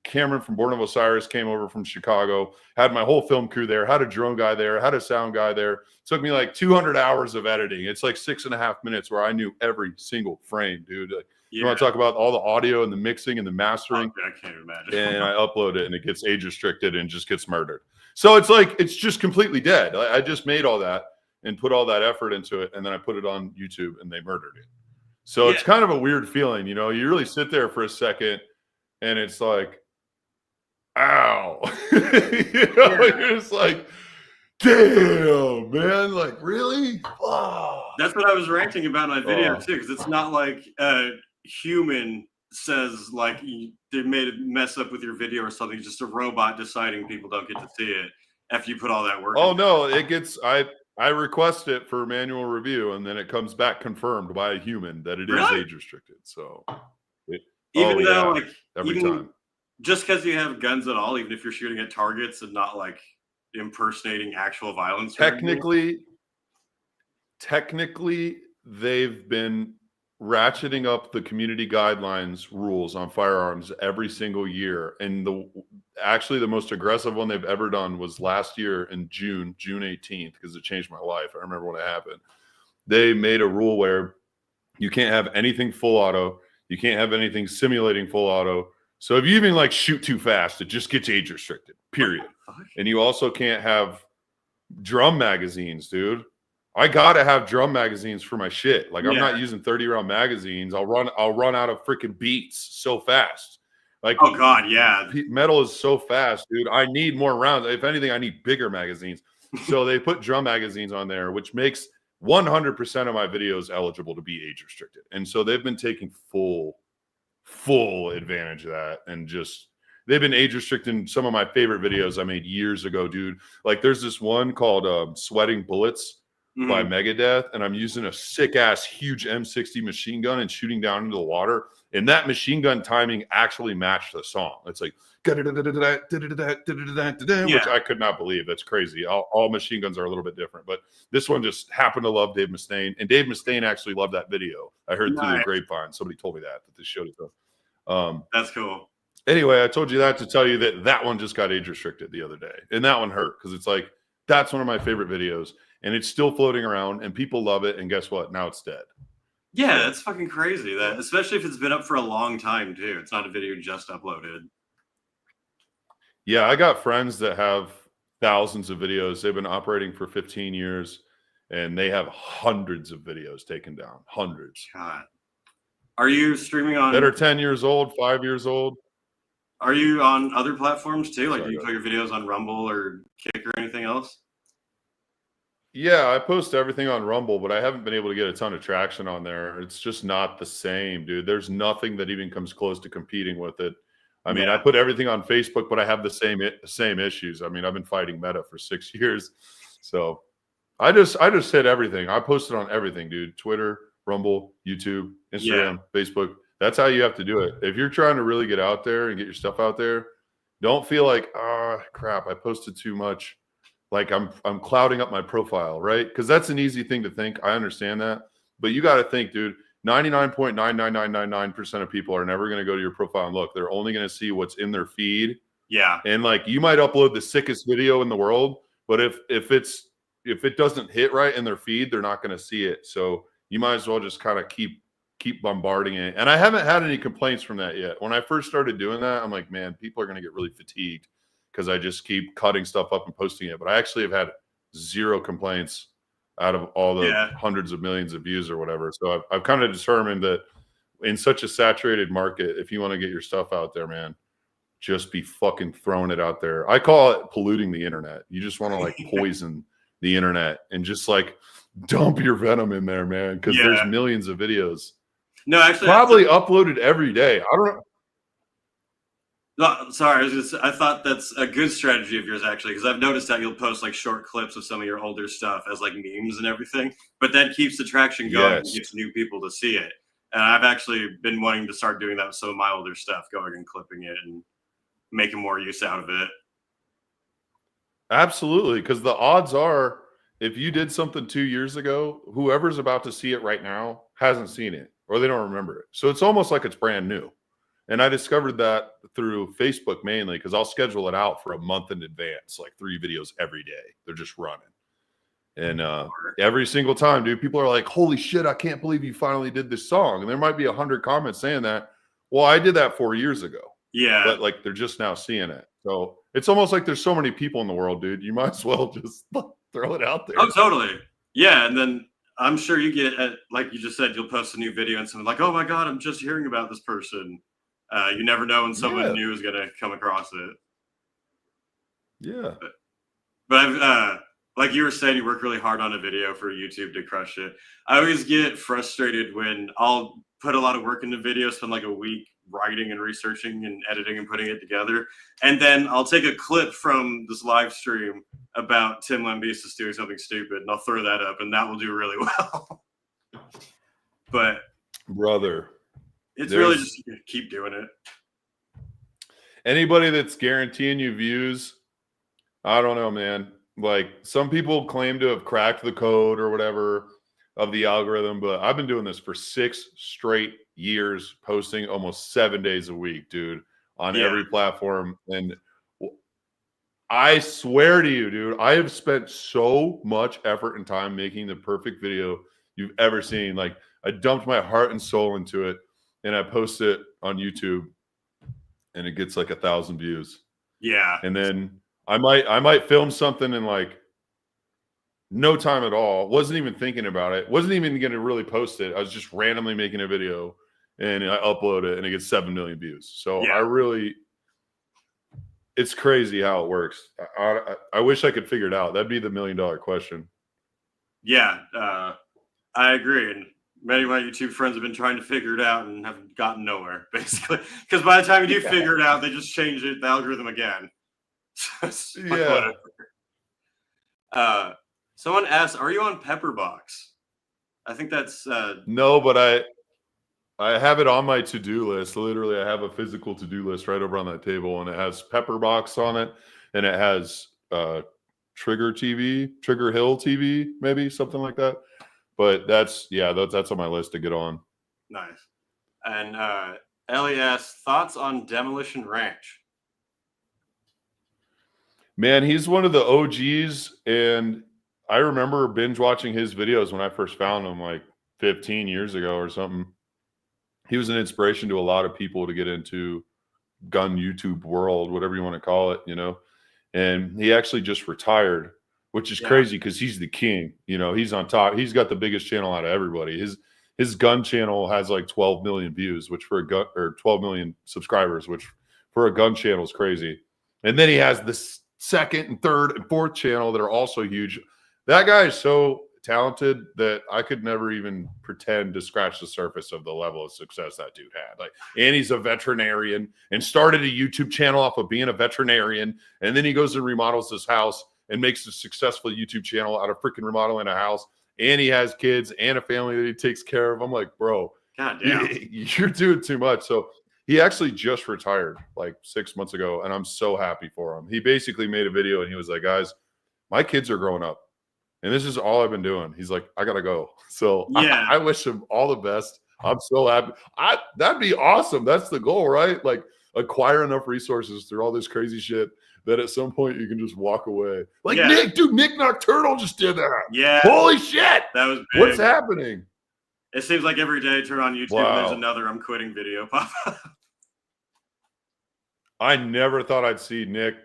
Cameron from Buenos Aires came over from Chicago, had my whole film crew there, had a drone guy there, had a sound guy there. Took me like 200 hours of editing. It's like 6.5 minutes where I knew every single frame, dude. Like, You want to talk about all the audio and the mixing and the mastering? Oh, I can't imagine. And I upload it and it gets age restricted and just gets murdered. So it's like, it's just completely dead. I just made all that and put all that effort into it. And then I put it on YouTube and they murdered it. So it's kind of a weird feeling, you know, you really sit there for a second and it's like, ow, you're just like, damn, man, like really? Oh. That's what I was ranting about in my video too, because it's not like a human says like they made a mess up with your video or something. It's just a robot deciding people don't get to see it after you put all that work. Oh no, it gets I request it for manual review and then it comes back confirmed by a human that it is age restricted. So even though like every time. Just because you have guns at all, even if you're shooting at targets and not like impersonating actual violence. Technically, they've been ratcheting up the community guidelines rules on firearms every single year. And actually the most aggressive one they've ever done was last year in June 18th, because it changed my life. I remember when it happened. They made a rule where you can't have anything full auto. You can't have anything simulating full auto. So if you even like shoot too fast, it just gets age restricted, period. And you also can't have drum magazines, dude. I gotta have drum magazines for my shit. Like I'm not using 30-round magazines. I'll run out of freaking beats so fast. Like, oh god, yeah. Metal is so fast, dude. I need more rounds. If anything, I need bigger magazines. So they put drum magazines on there, which makes 100% of my videos eligible to be age restricted. And so they've been taking full advantage of that, and just they've been age restricting some of my favorite videos I made years ago, dude. Like there's this one called Sweating Bullets by Megadeth, and I'm using a sick ass huge M60 machine gun and shooting down into the water, and that machine gun timing actually matched the song. It's like which I could not believe. That's crazy. All machine guns are a little bit different, but this one just happened to love Dave Mustaine, and Dave Mustaine actually loved that video. I heard through the grapevine. Somebody told me that they showed it to him. That's cool. Anyway, I told you that to tell you that one just got age restricted the other day, and that one hurt because it's like that's one of my favorite videos, and it's still floating around, and people love it. And guess what? Now it's dead. Yeah, that's fucking crazy. That especially if it's been up for a long time too. It's not a video just uploaded. Yeah, I got friends that have thousands of videos. They've been operating for 15 years, and they have hundreds of videos taken down. Hundreds. God. Are you streaming on that are 10 years old, 5 years old? Are you on other platforms too? Like, do you put your videos on Rumble or Kick or anything else? Yeah, I post everything on Rumble, but I haven't been able to get a ton of traction on there. It's just not the same, dude. There's nothing that even comes close to competing with it. I mean, I put everything on Facebook, but I have the same issues. I mean, I've been fighting Meta for 6 years. So I just hit everything. I posted on everything, dude. Twitter, Rumble, YouTube, Instagram, Facebook. That's how you have to do it. If you're trying to really get out there and get your stuff out there, don't feel like, crap, I posted too much. Like I'm clouding up my profile, right? Because that's an easy thing to think. I understand that. But you got to think, dude, 99.99999% of people are never going to go to your profile and look. They're only going to see what's in their feed. Yeah. And like you might upload the sickest video in the world, but if it doesn't hit right in their feed, they're not going to see it. So you might as well just kind of keep bombarding it. And I haven't had any complaints from that yet. When I first started doing that, I'm like, man, people are going to get really fatigued because I just keep cutting stuff up and posting it. But I actually have had 0 complaints out of all the hundreds of millions of views or whatever. So I've kind of determined that in such a saturated market, if you want to get your stuff out there, man, just be fucking throwing it out there. I call it polluting the internet. You just want to like poison the internet and just like dump your venom in there, man, because there's millions of videos. No, actually, probably uploaded every day. I don't know. No, sorry, I thought that's a good strategy of yours, actually, because I've noticed that you'll post like short clips of some of your older stuff as like memes and everything, but that keeps the traction going and gets new people to see it. And I've actually been wanting to start doing that with some of my older stuff, going and clipping it and making more use out of it. Absolutely, because the odds are if you did something 2 years ago, whoever's about to see it right now hasn't seen it or they don't remember it. So it's almost like it's brand new. And I discovered that through Facebook mainly because I'll schedule it out for a month in advance, like 3 videos every day. They're just running. And every single time, dude, people are like, holy shit, I can't believe you finally did this song. And there might be 100 comments saying that. Well, I did that 4 years ago. Yeah. But like, they're just now seeing it. So it's almost like there's so many people in the world, dude. You might as well just throw it out there. Oh, totally. Yeah. And then I'm sure you get, like you just said, you'll post a new video and someone's like, oh my God, I'm just hearing about this person. You never know when someone new is going to come across it. Yeah. But I've, like you were saying, you work really hard on a video for YouTube to crush it. I always get frustrated when I'll put a lot of work into video, spend like a week writing and researching and editing and putting it together. And then I'll take a clip from this live stream about Tim Lambesis doing something stupid and I'll throw that up and that will do really well. But brother, it's really just keep doing it. Anybody that's guaranteeing you views, I don't know, man. Like some people claim to have cracked the code or whatever of the algorithm, but I've been doing this for 6 straight years, posting almost 7 days a week, dude, on every platform. And I swear to you, dude, I have spent so much effort and time making the perfect video you've ever seen. Like I dumped my heart and soul into it and I post it on YouTube and it gets like 1,000 views. Yeah. And then I might film something in like no time at all. Wasn't even thinking about it. Wasn't even going to really post it. I was just randomly making a video and I upload it and it gets 7 million views. So it's crazy how it works. I wish I could figure it out. That'd be the $1 million question. Yeah, I agree. And many of my YouTube friends have been trying to figure it out and have gotten nowhere, basically. Because by the time you do figure it out, they just change it, the algorithm again. Yeah. Someone asked, are you on Pepperbox? I think that's no, but I have it on my to-do list. Literally, I have a physical to-do list right over on that table, and it has Pepperbox on it, and it has Trigger Hill TV, maybe something like that. But that's on my list to get on. Nice. And Ellie asks, thoughts on Demolition Ranch? Man, he's one of the OGs, and I remember binge watching his videos when I first found him like 15 years ago or something. He was an inspiration to a lot of people to get into gun YouTube world, whatever you want to call it, you know. And he actually just retired, which is crazy because he's the king. You know, he's on top. He's got the biggest channel out of everybody. His gun channel has like 12 million views, which for a gun, or 12 million subscribers, which for a gun channel is crazy. And then he has this second and third and fourth channel that are also huge. That guy is so talented that I could never even pretend to scratch the surface of the level of success that dude had. Like, and he's a veterinarian and started a YouTube channel off of being a veterinarian. And then he goes and remodels his house and makes a successful YouTube channel out of freaking remodeling a house. And he has kids and a family that he takes care of. I'm like, bro, God damn, you're doing too much. So he actually just retired like 6 months ago, and I'm so happy for him. He basically made a video, and he was like, guys, my kids are growing up, and this is all I've been doing. He's like, I got to go. So yeah. I wish him all the best. I'm so happy. That'd be awesome. That's the goal, right? Like acquire enough resources through all this crazy shit that at some point you can just walk away. Like Nick Nocturnal just did that. Yeah. Holy shit. That was big. What's happening? It seems like every day I turn on YouTube and there's another I'm quitting video pop up. I never thought I'd see Nick.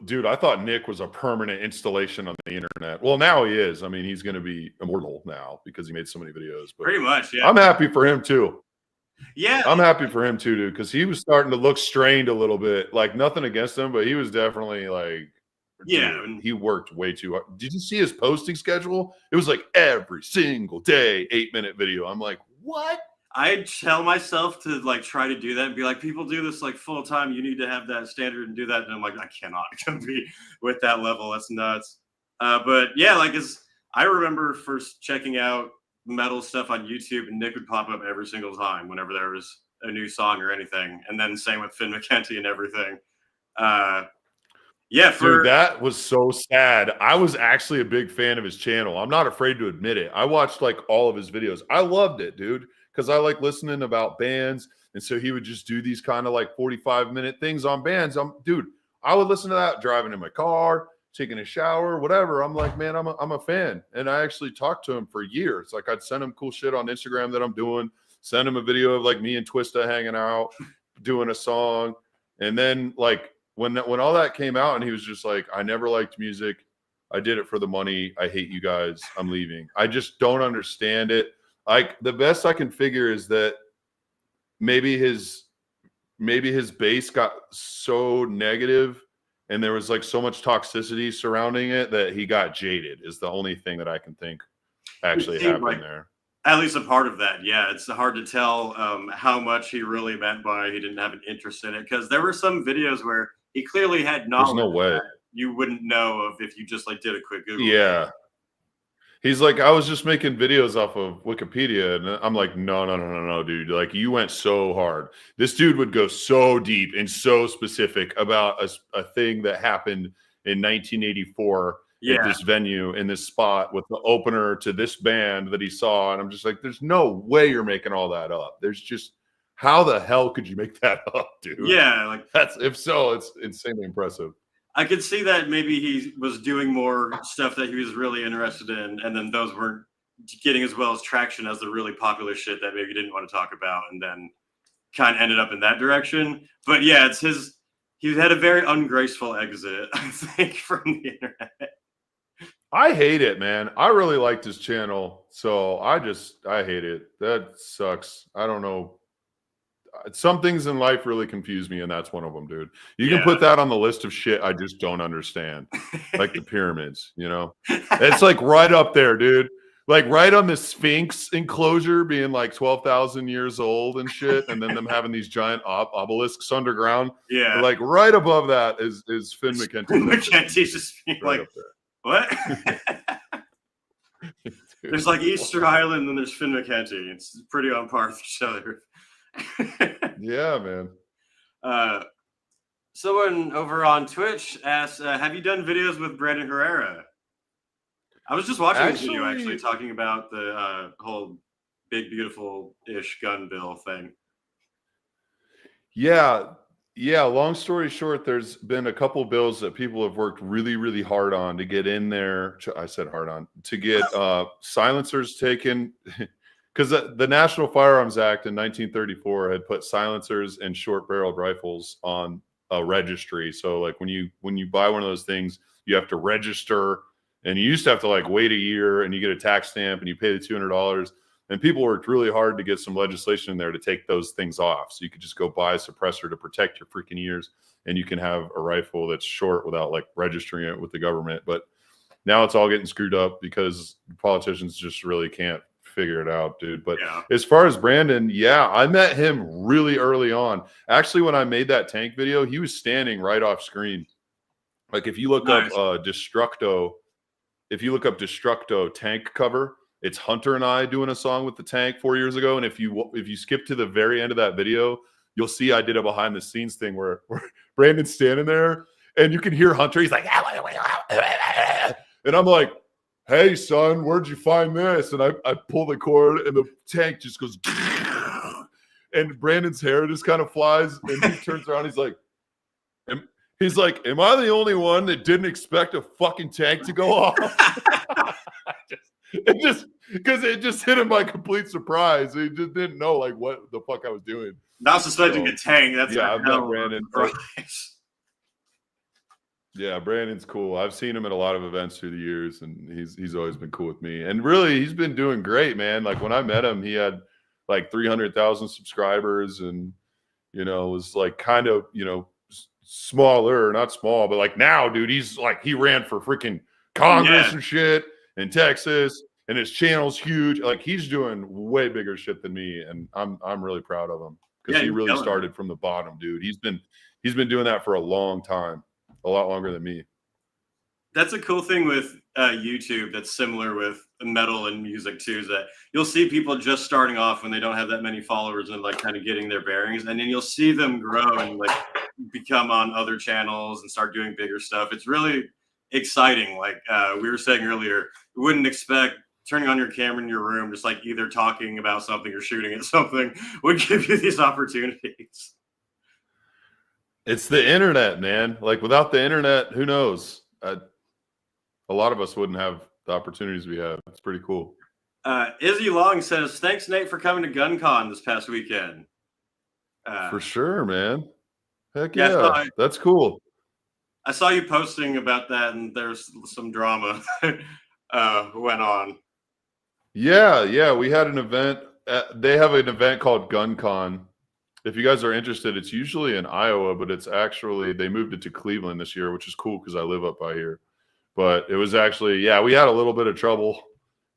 Dude, I thought Nick was a permanent installation on the internet. Well, now he is. I mean, he's going to be immortal now because he made so many videos. But pretty much, yeah. I'm happy for him, too. Yeah. I'm happy for him, too, dude, because he was starting to look strained a little bit. Like, nothing against him, but he was definitely like, dude, he worked way too hard. Did you see his posting schedule? It was like every single day, 8-minute video. I'm like, what? I tell myself to like try to do that and be like, people do this like full time. You need to have that standard and do that. And I'm like, I cannot compete with that level. That's nuts. But yeah, like I remember first checking out metal stuff on YouTube, and Nick would pop up every single time whenever there was a new song or anything. And then same with Finn McKenty and everything. Yeah, dude, that was so sad. I was actually a big fan of his channel. I'm not afraid to admit it. I watched like all of his videos. I loved it, dude, because I like listening about bands. And so he would just do these kind of like 45-minute things on bands. Dude, I would listen to that driving in my car, taking a shower, whatever. I'm like, man, I'm a fan. And I actually talked to him for years. Like I'd send him cool shit on Instagram that I'm doing, send him a video of like me and Twista hanging out, doing a song. And then like when all that came out and he was just like, I never liked music. I did it for the money. I hate you guys. I'm leaving. I just don't understand it. Like the best I can figure is that maybe his base got so negative and there was like so much toxicity surrounding it that he got jaded is the only thing that I can think actually happened like, there. At least a part of that. Yeah. It's hard to tell how much he really meant by he didn't have an interest in it. Cause there were some videos where he clearly had knowledge. There's no way. You wouldn't know of if you just like did a quick Google. Yeah. He's like, I was just making videos off of Wikipedia. And I'm like, no, dude. Like, you went so hard. This dude would go so deep and so specific about a thing that happened in 1984 at this venue, in this spot, with the opener to this band that he saw. And I'm just like, there's no way you're making all that up. There's just, how the hell could you make that up, dude? Yeah. Like, if so, it's insanely impressive. I could see that maybe he was doing more stuff that he was really interested in, and then those weren't getting as well as traction as the really popular shit that maybe he didn't want to talk about, and then kind of ended up in that direction. But yeah, he had a very ungraceful exit, I think, from the internet. I hate it, man. I really liked his channel, so I hate it. That sucks. I don't know. Some things in life really confuse me, and that's one of them, dude. You can put that on the list of shit I just don't understand, like the pyramids, you know? It's like right up there, dude. Like right on the Sphinx enclosure being like 12,000 years old and shit, and then them having these giant obelisks underground. Yeah. Like right above that is Finn McKenty. Finn McKenty's just being right like, what? There's like Easter Island, and there's Finn McKenty. It's pretty on par with each other. Yeah, man. Someone over on Twitch asked, have you done videos with Brandon Herrera? I was just watching this video actually talking about the whole big beautiful-ish gun bill thing. Yeah, long story short, there's been a couple bills that people have worked really, really hard on to get in there. I said hard on, to get silencers taken. Because the National Firearms Act in 1934 had put silencers and short-barreled rifles on a registry. So, like when you buy one of those things, you have to register, and you used to have to like wait a year, and you get a tax stamp, and you pay the $200. And people worked really hard to get some legislation in there to take those things off. So you could just go buy a suppressor to protect your freaking ears, and you can have a rifle that's short without like registering it with the government. But now it's all getting screwed up because politicians just really can't figure it out, dude. But as far as Brandon, I met him really early on. Actually, when I made that tank video, he was standing right off screen. Like if you look up Destructo tank cover, it's Hunter and I doing a song with the tank 4 years ago. And if you skip to the very end of that video, you'll see I did a behind the scenes thing where Brandon's standing there and you can hear Hunter. He's like, and I'm like, hey, son, where'd you find this? And I pull the cord, and the tank just goes, and Brandon's hair just kind of flies, and he turns around. He's like, am I the only one that didn't expect a fucking tank to go off? Because it just hit him by complete surprise. He just didn't know like what the fuck I was doing. Not suspecting a tank. That's I've met Brandon. Yeah, Brandon's cool. I've seen him at a lot of events through the years, and he's always been cool with me. And really, he's been doing great, man. Like when I met him, he had like 300,000 subscribers, and was like kind of smaller, not small, but like now, dude, he's like he ran for freaking Congress and shit in Texas, and his channel's huge. Like he's doing way bigger shit than me, and I'm really proud of him because he really started from the bottom, dude. He's been doing that for a long time. A lot longer than me. That's a cool thing with YouTube that's similar with metal and music too, is that you'll see people just starting off when they don't have that many followers and like kind of getting their bearings, and then you'll see them grow and like become on other channels and start doing bigger stuff. It's really exciting. Like we were saying earlier, you wouldn't expect turning on your camera in your room, just like either talking about something or shooting at something would give you these opportunities. It's the internet, man. Like without the internet, who knows? a lot of us wouldn't have the opportunities we have. It's pretty cool. Izzy Long says, "Thanks, Nate, for coming to GunCon this past weekend." For sure, man. Heck yeah, that's cool. I saw you posting about that, and there's some drama went on. Yeah, we had an event. They have an event called GunCon. If you guys are interested, it's usually in Iowa, but it's actually, they moved it to Cleveland this year, which is cool because I live up by here. But it was actually, we had a little bit of trouble.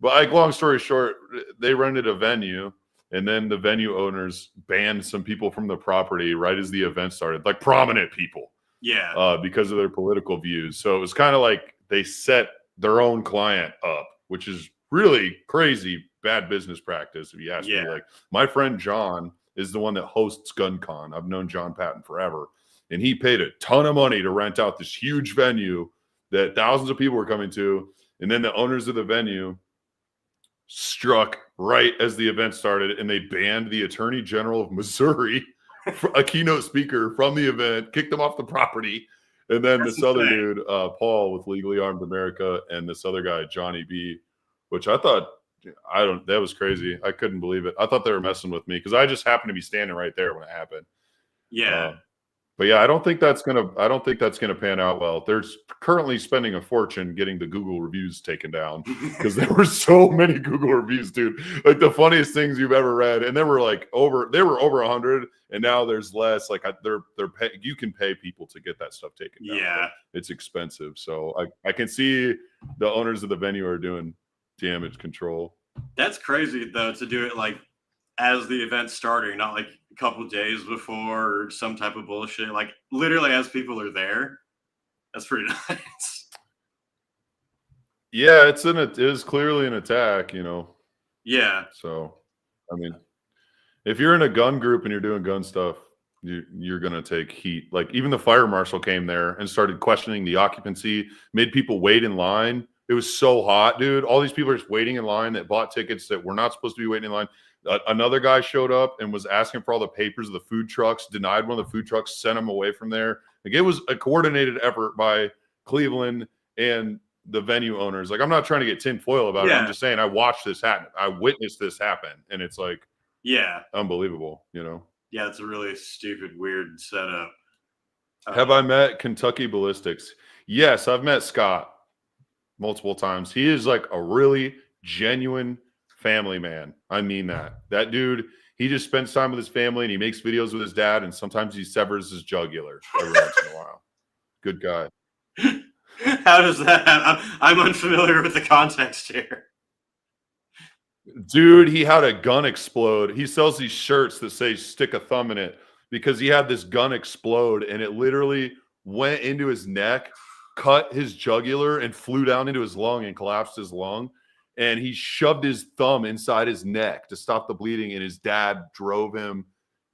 But like, long story short, they rented a venue, and then the venue owners banned some people from the property right as the event started, like prominent people. Yeah. Because of their political views. So it was kind of like they set their own client up, which is really crazy, bad business practice, if you ask me. Like, my friend John is the one that hosts GunCon. I've known John Patton forever. And he paid a ton of money to rent out this huge venue that thousands of people were coming to. And then the owners of the venue struck right as the event started, and they banned the Attorney General of Missouri, a keynote speaker, from the event, kicked him off the property. And then this other dude, Paul with Legally Armed America, and this other guy, Johnny B, which I thought, that was crazy. I couldn't believe it. I thought they were messing with me because I just happened to be standing right there when it happened. Yeah. But yeah, I don't think that's gonna pan out well. They're currently spending a fortune getting the Google reviews taken down because there were so many Google reviews, dude. Like the funniest things you've ever read, and they were over 100, and now there's less. Like you can pay people to get that stuff taken down. Yeah, it's expensive. So I can see the owners of the venue are doing damage control. That's crazy though, to do it like as the event's starting, not like a couple days before or some type of bullshit. Like literally as people are there. That's pretty nice. Yeah, it is clearly an attack, you know. Yeah. So, I mean, if you're in a gun group and you're doing gun stuff, you're gonna take heat. Like even the fire marshal came there and started questioning the occupancy, made people wait in line. It was so hot, dude. All these people are just waiting in line that bought tickets that were not supposed to be waiting in line. Another guy showed up and was asking for all the papers of the food trucks, denied one of the food trucks, sent him away from there. Like it was a coordinated effort by Cleveland and the venue owners. Like I'm not trying to get tinfoil about it. I'm just saying I watched this happen. I witnessed this happen, and it's like, unbelievable, you know. Yeah, it's a really stupid, weird setup. Have I met Kentucky Ballistics? Yes, I've met Scott multiple times. He is like a really genuine family man. I mean that. That dude, he just spends time with his family and he makes videos with his dad, and sometimes he severs his jugular every once in a while. Good guy. How does that happen? I'm unfamiliar with the context here. Dude, he had a gun explode. He sells these shirts that say "stick a thumb in it" because he had this gun explode and it literally went into his neck, cut his jugular, and flew down into his lung and collapsed his lung. And he shoved his thumb inside his neck to stop the bleeding. And his dad drove him,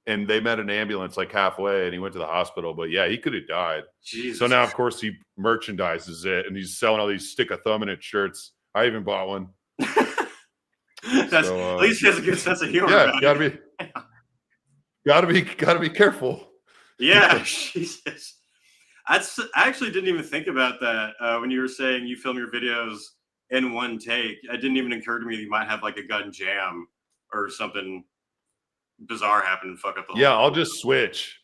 and they met an ambulance like halfway, and he went to the hospital. But yeah, he could have died. Jesus. So now, of course, he merchandises it, and he's selling all these "stick a thumb in it" shirts. I even bought one. At least he has a good sense of humor. Yeah, gotta be careful. Yeah, Jesus. I actually didn't even think about that when you were saying you film your videos in one take. It didn't even occur to me that you might have like a gun jam or something bizarre happen and fuck up the whole thing. I'll just switch.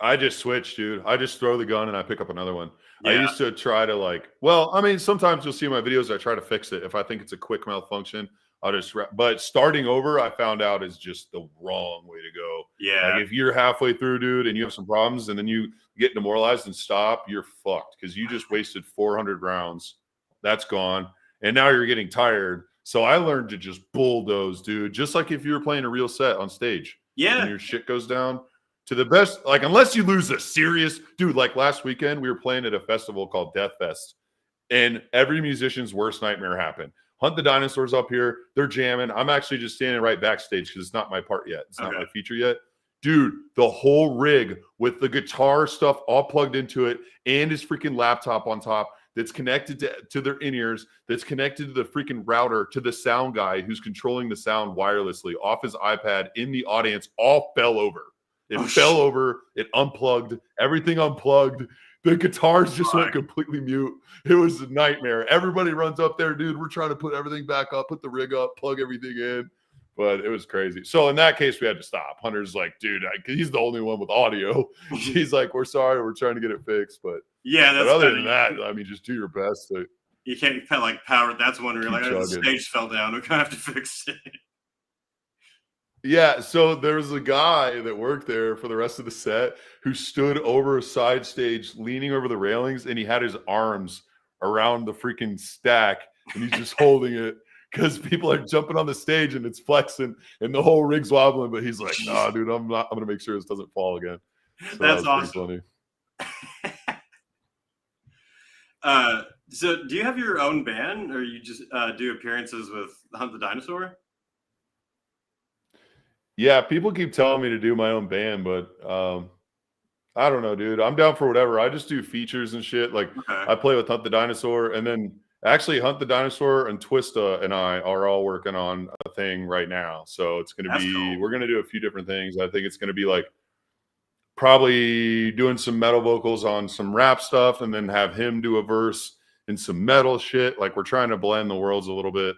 I just switch, dude. I just throw the gun and I pick up another one. I used to try to sometimes you'll see my videos, I try to fix it. If I think it's a quick malfunction, I'll just, but starting over, I found out is just the wrong way to go. Yeah. Like if you're halfway through, dude, and you have some problems and then you get demoralized and stop, you're fucked because you just wasted 400 rounds. That's gone. And now you're getting tired. So I learned to just bulldoze, dude. Just like if you were playing a real set on stage. Yeah. And your shit goes down to the best. Like, unless you lose a serious dude, like last weekend, we were playing at a festival called Death Fest. And every musician's worst nightmare happened. Hunt the Dinosaurs up here. They're jamming. I'm actually just standing right backstage because it's not my part yet. It's not my feature yet. Dude, the whole rig with the guitar stuff all plugged into it and his freaking laptop on top that's connected to their in-ears, that's connected to the freaking router, to the sound guy who's controlling the sound wirelessly off his iPad in the audience, all fell over. It fell over. It unplugged. Everything unplugged. The guitars just went completely mute. It was a nightmare. Everybody runs up there, dude. We're trying to put everything back up, put the rig up, plug everything in. But it was crazy. So in that case, we had to stop. Hunter's like, dude, he's the only one with audio. He's like, we're sorry. We're trying to get it fixed. But yeah, but other than that, I mean, just do your best. You can't like power. That's when we're like, oh, the stage fell down. We're going to have to fix it. Yeah, so there was a guy that worked there for the rest of the set who stood over a side stage leaning over the railings, and he had his arms around the freaking stack, and he's just holding it because people are jumping on the stage and it's flexing and the whole rig's wobbling, but he's like, nah, dude, I'm going to make sure this doesn't fall again. So that's awesome. Funny. So do you have your own band, or you just do appearances with Hunt the Dinosaur? Yeah, people keep telling me to do my own band, but I don't know, dude. I'm down for whatever. I just do features and shit. Like I play with Hunt the Dinosaur, and then actually Hunt the Dinosaur and Twista and I are all working on a thing right now. So it's going to be, cool. We're going to do a few different things. I think it's going to be like probably doing some metal vocals on some rap stuff, and then have him do a verse in some metal shit. Like we're trying to blend the worlds a little bit.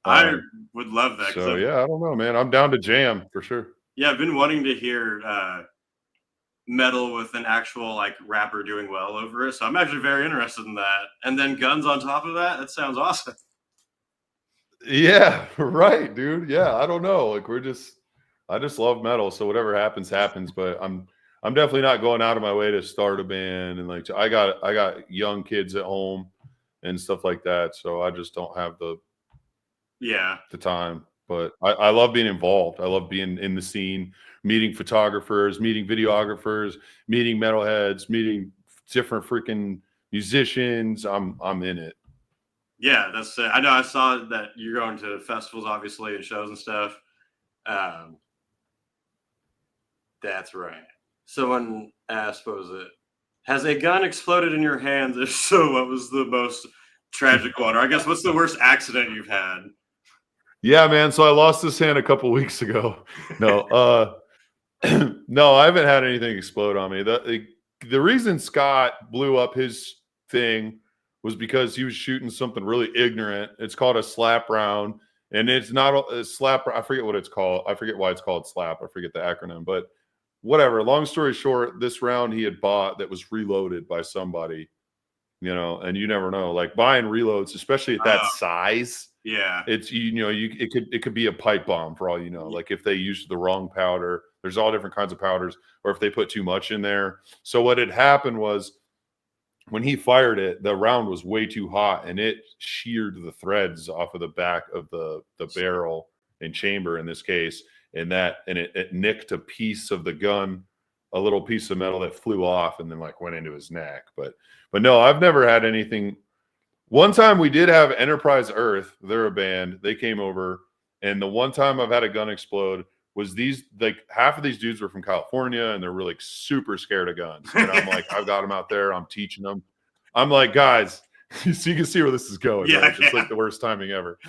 I would love that. So yeah, I don't know, man. I'm down to jam for sure. Yeah, I've been wanting to hear metal with an actual like rapper doing well over it. So I'm actually very interested in that. And then guns on top of that. That sounds awesome. Yeah, right, dude. Yeah, I don't know. Like I just love metal. So whatever happens, happens. But I'm definitely not going out of my way to start a band. And like I got young kids at home and stuff like that. So I just don't have the time. But I love being involved. I love being in the scene, meeting photographers, meeting videographers, meeting metalheads, meeting different freaking musicians. I'm in it. Yeah, that's I know. I saw that you're going to festivals, obviously, and shows and stuff. That's right. Someone asked, what was it? Has a gun exploded in your hands? If so, what was the most tragic one? Or I guess, what's the worst accident you've had? Yeah, man. So I lost this hand a couple weeks ago. No, no, I haven't had anything explode on me. The reason Scott blew up his thing was because he was shooting something really ignorant. It's called a slap round, and it's not a slap. I forget what it's called. I forget why it's called slap. I forget the acronym, but whatever. Long story short, this round he had bought that was reloaded by somebody, and you never know. Like buying reloads, especially at that size. Yeah, it's it could be a pipe bomb for all you know. Like if they used the wrong powder, there's all different kinds of powders, or if they put too much in there. So what had happened was when he fired it, the round was way too hot and it sheared the threads off of the back of the barrel and chamber in this case, and it nicked a piece of the gun, a little piece of metal that flew off and then like went into his neck. But no, I've never had anything. One time we did have Enterprise Earth. They're a band. They came over, and the one time I've had a gun explode was half of these dudes were from California, and they're really super scared of guns. And I'm like, I've got them out there. I'm teaching them. I'm like, guys, so you can see where this is going. Yeah, right? It's like the worst timing ever.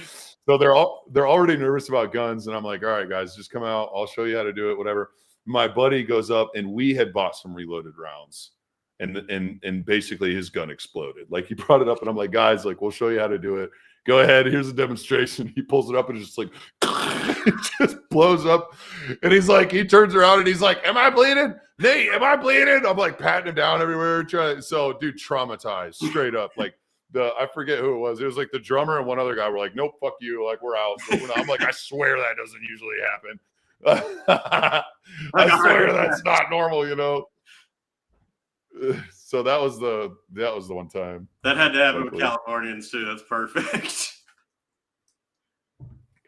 So they're already nervous about guns, and I'm like, all right, guys, just come out. I'll show you how to do it. Whatever. My buddy goes up, and we had bought some reloaded rounds. And basically his gun exploded. Like he brought it up and I'm like, guys, like we'll show you how to do it. Go ahead. Here's a demonstration. He pulls it up and it's just like, it just blows up. And he's like, he turns around and he's like, am I bleeding? Nate, am I bleeding? I'm like patting him down everywhere. So dude, traumatized straight up. Like I forget who it was. It was like the drummer and one other guy were like, nope, fuck you. Like we're out. I'm like, I swear that doesn't usually happen. I swear that's not normal, So that was the one time. That had to happen with Californians too. That's perfect.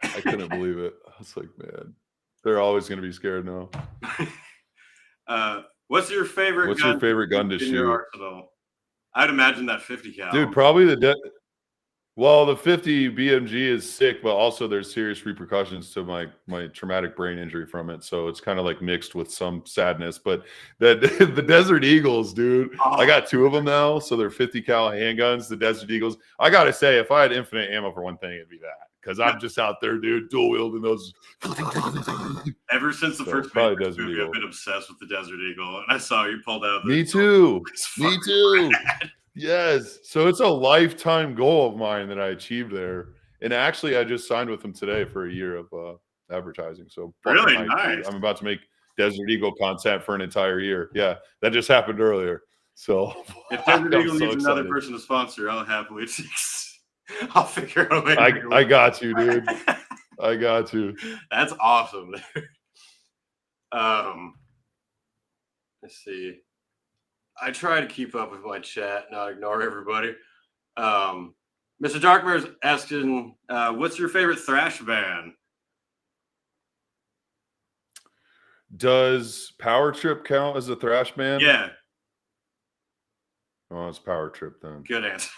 I couldn't believe it. I was like, man, they're always going to be scared now. What's your favorite gun to shoot? Your arsenal? I'd imagine that 50 cal. Dude, probably the 50 BMG is sick, but also there's serious repercussions to my traumatic brain injury from it. So it's kind of like mixed with some sadness. But the Desert Eagles, dude, I got 2 of them now. So they're 50 cal handguns. The Desert Eagles. I gotta say, if I had infinite ammo for one thing, it'd be that, because I'm just out there, dude, dual wielding those. Ever since the first probably Matrix Desert movie, Eagle. I've been obsessed with the Desert Eagle, and I saw you pulled out. Me too. It's Me fucking too. rad. Yes. So it's a lifetime goal of mine that I achieved there. And actually, I just signed with them today for a year of advertising. So fucking Really hyped, dude. nice. I'm about to make Desert Eagle content for an entire year. Yeah, that just happened earlier. So If Desert I'm Eagle so needs another excited. person to sponsor, I'll happily. I'll figure out a way. I got you, dude. I got you. That's awesome. Let's see. I try to keep up with my chat, not ignore everybody. Mr. Darkmare's asking, what's your favorite thrash band? Does Power Trip count as a thrash band? Yeah, Oh, it's Power Trip then. good answer.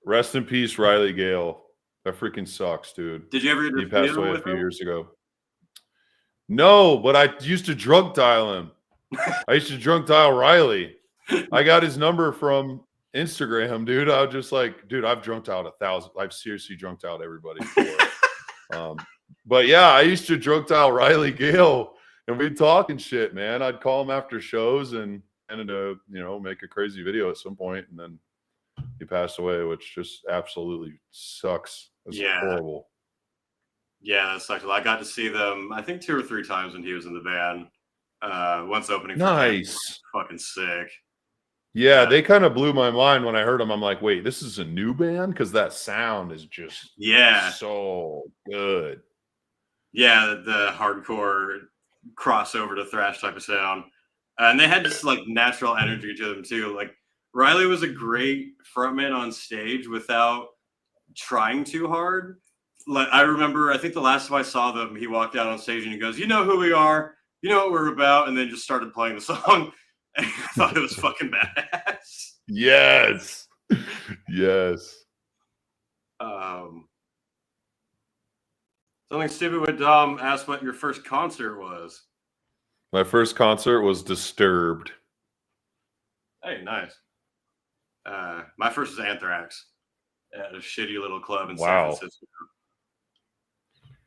Rest in peace, Riley Gale. That freaking sucks, dude. Did you ever get He to passed studio away a with few him? years ago. No, but I used to drunk dial him. I used to drunk dial Riley. I got his number from Instagram, dude. I was just like, dude, I've drunk dialed 1,000. I've seriously drunk dialed everybody before. But yeah, I used to drunk dial Riley Gale, and we'd talk and shit, man. I'd call him after shows and to, make a crazy video at some point, and then he passed away, which just absolutely sucks. It's horrible. Yeah, that sucks. I got to see them, I think 2 or 3 times when he was in the band. Once opening for Nice. fucking sick. Yeah, they kind of blew my mind when I heard them. I'm like, wait, this is a new band? Because that sound is just so good. Yeah, the hardcore crossover to thrash type of sound. And they had this like natural energy to them too. Like Riley was a great frontman on stage without trying too hard. Like I remember, I think the last time I saw them, he walked out on stage and he goes, "You know who we are, you know what we're about," and then just started playing the song. And I thought it was fucking badass. Yes. Yes. Something stupid with Dom asked what your first concert was. My first concert was Disturbed. Hey, nice. My first was Anthrax at a shitty little club in San Francisco.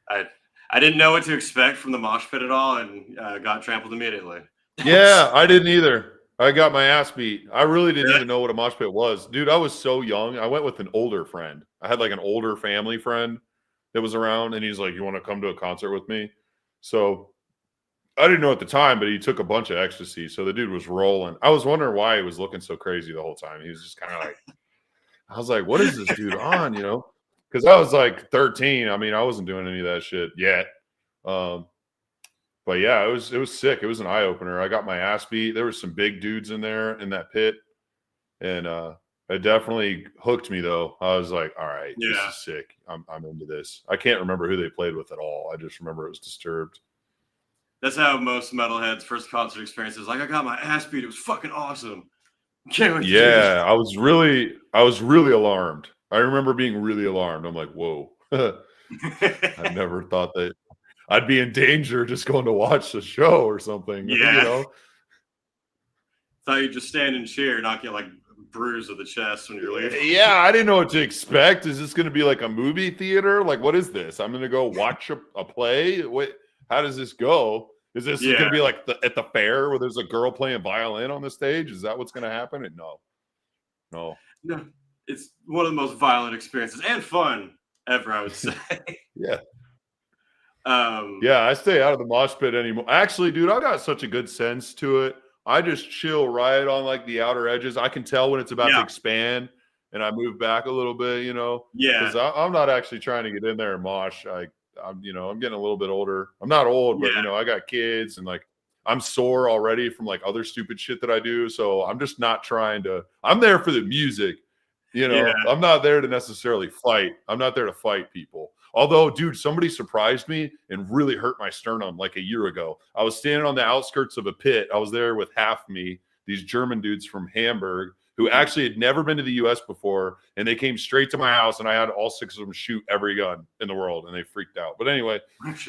I didn't know what to expect from the mosh pit at all, and got trampled immediately. Yeah, I didn't either. I got my ass beat. I really didn't even know what a mosh pit was. Dude, I was so young. I went with an older friend. I had like an older family friend that was around, and he's like, "You want to come to a concert with me?" So I didn't know at the time, but he took a bunch of ecstasy. So the dude was rolling. I was wondering why he was looking so crazy the whole time. He was just kind of like, I was like, what is this dude on, Because I was like 13. I mean, I wasn't doing any of that shit yet. But yeah, it was sick. It was an eye opener. I got my ass beat. There were some big dudes in there in that pit, and it definitely hooked me though. I was like, all right, this is sick. I'm into this. I can't remember who they played with at all. I just remember it was Disturbed. That's how most metalheads' first concert experience is. Like, I got my ass beat. It was fucking awesome. Can't wait to do this. I was really alarmed. I remember being really alarmed. I'm like, whoa. I never thought that I'd be in danger just going to watch the show or something. Thought you'd just stand and cheer, not get like bruised of the chest when you're leaving. Yeah, I didn't know what to expect. Is this going to be like a movie theater? Like, what is this? I'm going to go watch a play? Wait, how does this go? Is this going to be like at the fair where there's a girl playing violin on the stage? Is that what's going to happen? No. It's one of the most violent experiences and fun ever, I would say. Yeah. I stay out of the mosh pit anymore. Actually, dude, I got such a good sense to it. I just chill right on like the outer edges. I can tell when it's about to expand, and I move back a little bit, because I'm not actually trying to get in there and mosh. I'm getting a little bit older. I'm not old, but I got kids, and like I'm sore already from like other stupid shit that I do. So I'm just not trying to. I'm there for the music, I'm not there to necessarily fight. I'm not there to fight people. Although, dude, somebody surprised me and really hurt my sternum like a year ago. I was standing on the outskirts of a pit. I was there with half me, these German dudes from Hamburg who actually had never been to the U.S. before, and they came straight to my house, and I had all 6 of them shoot every gun in the world, and they freaked out. But anyway,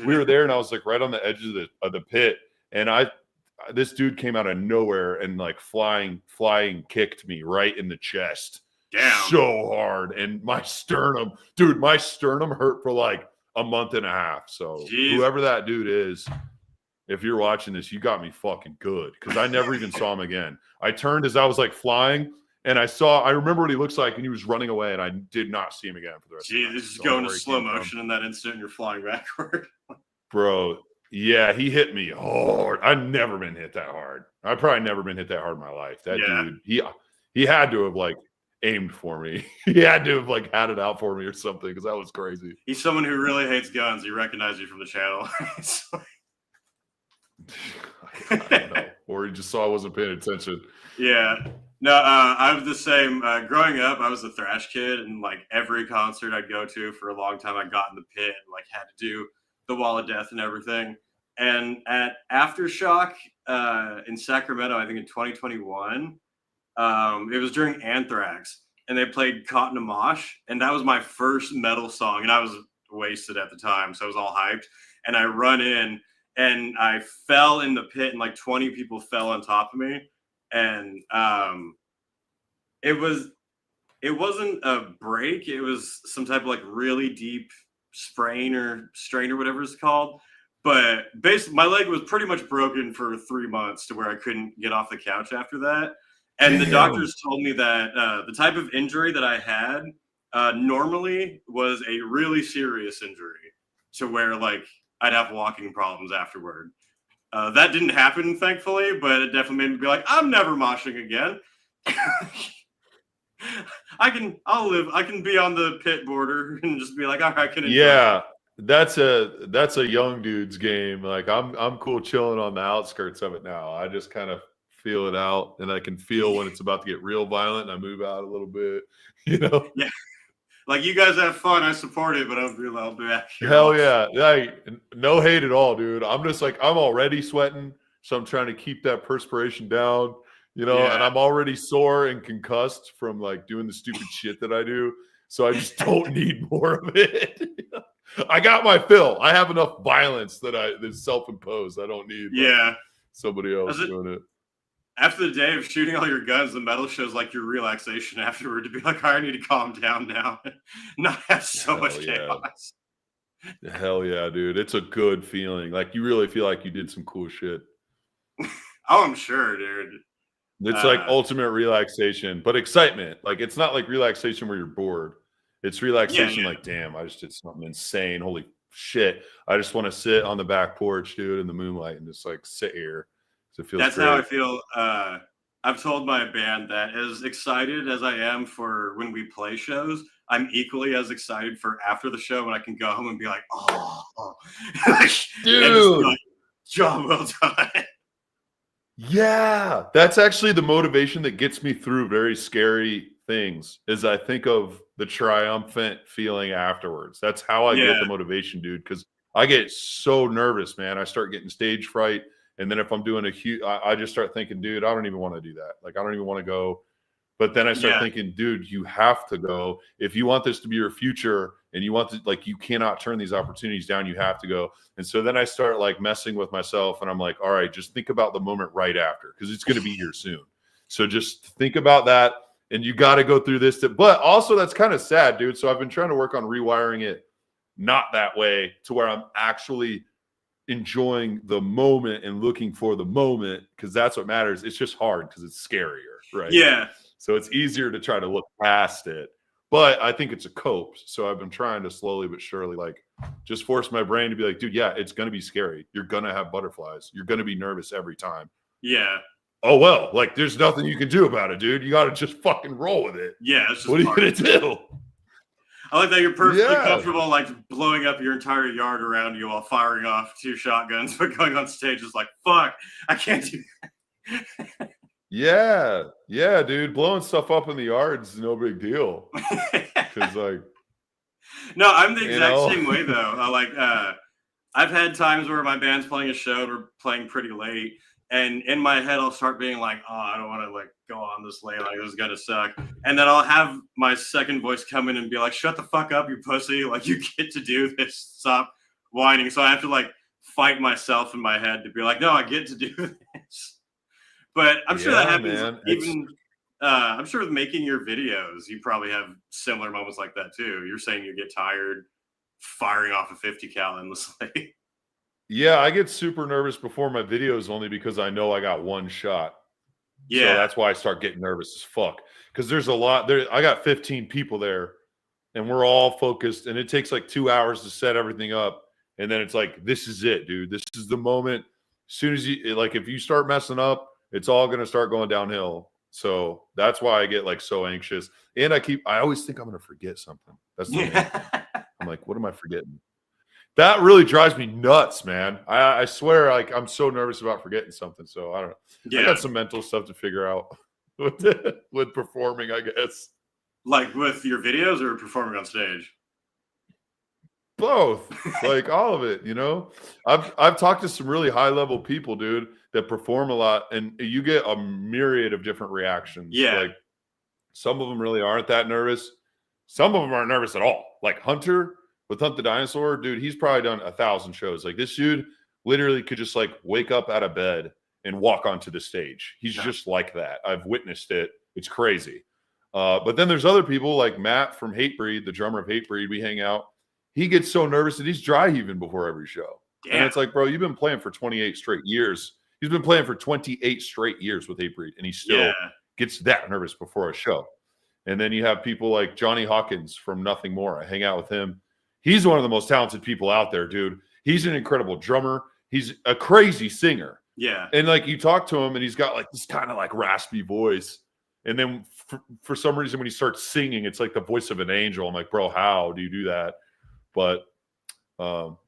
we were there, and I was like right on the edge of the pit, and this dude came out of nowhere and like flying kicked me right in the chest. Damn. so hard. And my sternum hurt for like a month and a half. So Jeez. whoever that dude is, if you're watching this, you got me fucking good, because I never even saw him again. I turned as I was like flying, and I remember what he looks like, and he was running away, and I did not see him again for the rest of the night. This is going to slow motion in that instant, and you're flying backward. Bro, yeah, he hit me hard. I've never been hit that hard. I've probably never been hit that hard in my life. That dude, he had to have like aimed for me. He had to have like had it out for me or something, because that was crazy. He's someone who really hates guns. He recognized you from the channel. I don't know. Or he just saw I wasn't paying attention. Yeah. No, I was the same. Growing up, I was a thrash kid, and like every concert I'd go to for a long time, I got in the pit and like had to do the Wall of Death and everything. And at Aftershock in Sacramento, I think in 2021, it was during Anthrax, and they played Caught in a Mosh, and that was my first metal song, and I was wasted at the time, so I was all hyped, and I run in, and I fell in the pit, and like 20 people fell on top of me, and it wasn't a break, it was some type of like really deep sprain or strain or whatever it's called. But basically, my leg was pretty much broken for 3 months to where I couldn't get off the couch after that. And the doctors told me that the type of injury that I had normally was a really serious injury, to where like I'd have walking problems afterward. That didn't happen, thankfully, but it definitely made me be like, I'm never moshing again. I can be on the pit border and just be like, all right, I can enjoy it. That's a young dude's game. Like I'm cool chilling on the outskirts of it now. I just kind of feel it out, and I can feel when it's about to get real violent, and I move out a little bit, you know? Yeah. Like, you guys have fun, I support it, but I'll be back here. Hell yeah. Like, no hate at all, dude. I'm just like, I'm already sweating, so I'm trying to keep that perspiration down, you know, and I'm already sore and concussed from like doing the stupid shit that I do. So I just don't need more of it. I got my fill. I have enough violence that's self-imposed. I don't need somebody else doing it. After the day of shooting all your guns, the metal shows like your relaxation afterward, to be like, all right, I need to calm down now. Not have so much chaos. Hell yeah, dude. It's a good feeling. Like, you really feel like you did some cool shit. Oh, I'm sure, dude. It's like ultimate relaxation, but excitement. Like, it's not like relaxation where you're bored. It's relaxation like, damn, I just did something insane. Holy shit. I just want to sit on the back porch, dude, in the moonlight and just like sit here. That's great. How I feel. I've told my band that as excited as I am for when we play shows, I'm equally as excited for after the show when I can go home and be like, oh. Dude. Like, job well done. Yeah. That's actually the motivation that gets me through very scary things, is I think of the triumphant feeling afterwards. That's how I get the motivation, dude, because I get so nervous, man. I start getting stage fright. And then if I'm doing I just start thinking, dude, I don't even want to do that. Like, I don't even want to go. But then I start thinking, dude, you have to go. If you want this to be your future, and you want to, like, you cannot turn these opportunities down. You have to go. And so then I start like messing with myself, and I'm like, all right, just think about the moment right after, because it's going to be here soon. So just think about that. And you got to go through this. But also, that's kind of sad, dude. So I've been trying to work on rewiring it not that way, to where I'm actually enjoying the moment and looking for the moment, because that's what matters. It's just hard because it's scarier, right? Yeah. So it's easier to try to look past it, but I think it's a cope. So I've been trying to slowly but surely, like, just force my brain to be like, dude, yeah, it's going to be scary. You're going to have butterflies. You're going to be nervous every time. Yeah. Oh, well, like, there's nothing you can do about it, dude. You got to just fucking roll with it. Yeah. It's just what are you going to do? I like that you're perfectly comfortable, like, blowing up your entire yard around you while firing off 2 shotguns, but going on stage is like, fuck, I can't do that. Yeah, dude. Blowing stuff up in the yard's no big deal. Because, like, no, I'm the exact same way, though. I've had times where my band's playing a show and we're playing pretty late, and in my head I'll start being like, oh, I don't want to like go on this late, like, this is gonna suck. And then I'll have my second voice come in and be like, shut the fuck up, you pussy, like, you get to do this, stop whining. So I have to like fight myself in my head to be like, no, I get to do this. But I'm sure that happens I'm sure with making your videos, you probably have similar moments like that too. You're saying you get tired firing off a 50 cal endlessly. Yeah, I get super nervous before my videos only because I know I got one shot. So Yeah. that's why I start getting nervous as fuck. Because there's a lot there. I got 15 people there and we're all focused, and it takes like 2 hours to set everything up. And then it's like, this is it, dude. This is the moment. As soon as you like, if you start messing up, it's all gonna start going downhill. So that's why I get like so anxious. And I always think I'm gonna forget something. That's the main thing. I'm like, what am I forgetting? That really drives me nuts, man. I swear, like I'm so nervous about forgetting something. So I don't know. Yeah. I got some mental stuff to figure out with performing, I guess. Like with your videos or performing on stage? Both, like all of it, you know. I've talked to some really high level people, dude, that perform a lot, and you get a myriad of different reactions. Yeah. Like some of them really aren't that nervous. Some of them aren't nervous at all. Like Hunter with Hunt the Dinosaur, dude, he's probably done 1,000 shows. Like this dude literally could just like wake up out of bed and walk onto the stage. He's just like that. I've witnessed it. It's crazy. But then there's other people like Matt from Hatebreed, the drummer of Hatebreed. We hang out. He gets so nervous that he's dry heaving before every show. Damn. And it's like, bro, you've been playing for 28 straight years. He's been playing for 28 straight years with Hatebreed, and he still gets that nervous before a show. And then you have people like Johnny Hawkins from Nothing More. I hang out with him. He's one of the most talented people out there, dude. He's an incredible drummer. He's a crazy singer. Yeah. And like you talk to him and he's got like this kind of like raspy voice. And then for some reason, when he starts singing, it's like the voice of an angel. I'm like, bro, how do you do that? But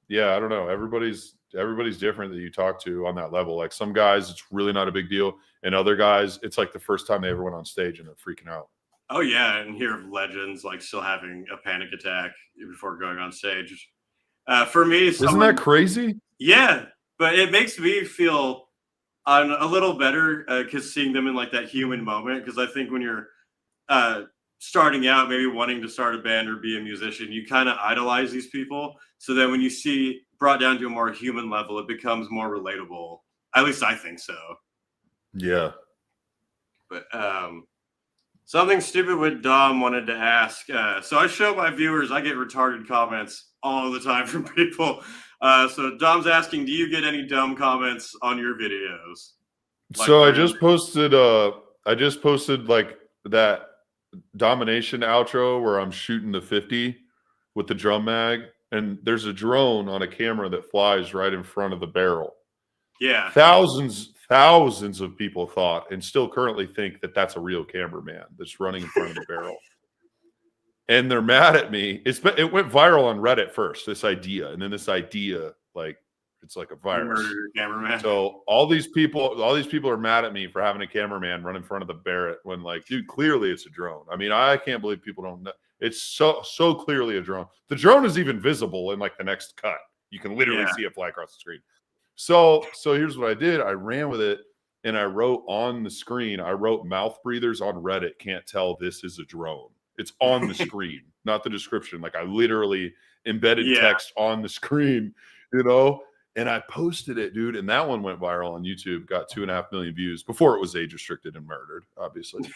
yeah, I don't know. Everybody's different that you talk to on that level. Like some guys, it's really not a big deal. And other guys, it's like the first time they ever went on stage and they're freaking out. Oh yeah, and hear of legends like still having a panic attack before going on stage. For me, isn't that crazy? Yeah, but it makes me feel a little better because seeing them in like that human moment. Because I think when you're starting out, maybe wanting to start a band or be a musician, you kind of idolize these people. So then when you see brought down to a more human level, it becomes more relatable. At least I think so. Yeah. But something stupid with Dom wanted to ask. So I show my viewers, I get retarded comments all the time from people. So Dom's asking, do you get any dumb comments on your videos? Like, so I just posted like that domination outro where I'm shooting the 50 with the drum mag, and there's a drone on a camera that flies right in front of the barrel. Yeah. Thousands of people thought and still currently think that that's a real cameraman that's running in front of the barrel. And they're mad at me. It went viral on Reddit first, this idea. And then this idea, like, it's like a virus. Murder cameraman. So all these people are mad at me for having a cameraman run in front of the Barrett when, like, dude, clearly it's a drone. I mean, I can't believe people don't know. It's so clearly a drone. The drone is even visible in like the next cut. You can literally see it fly across the screen. So here's what I did. I ran with it and I wrote on the screen, I wrote mouth breathers on Reddit can't tell this is a drone. It's on the screen, not the description. Like I literally embedded text on the screen, you know, and I posted it, dude. And that one went viral on YouTube, got 2.5 million views before it was age restricted and murdered, obviously.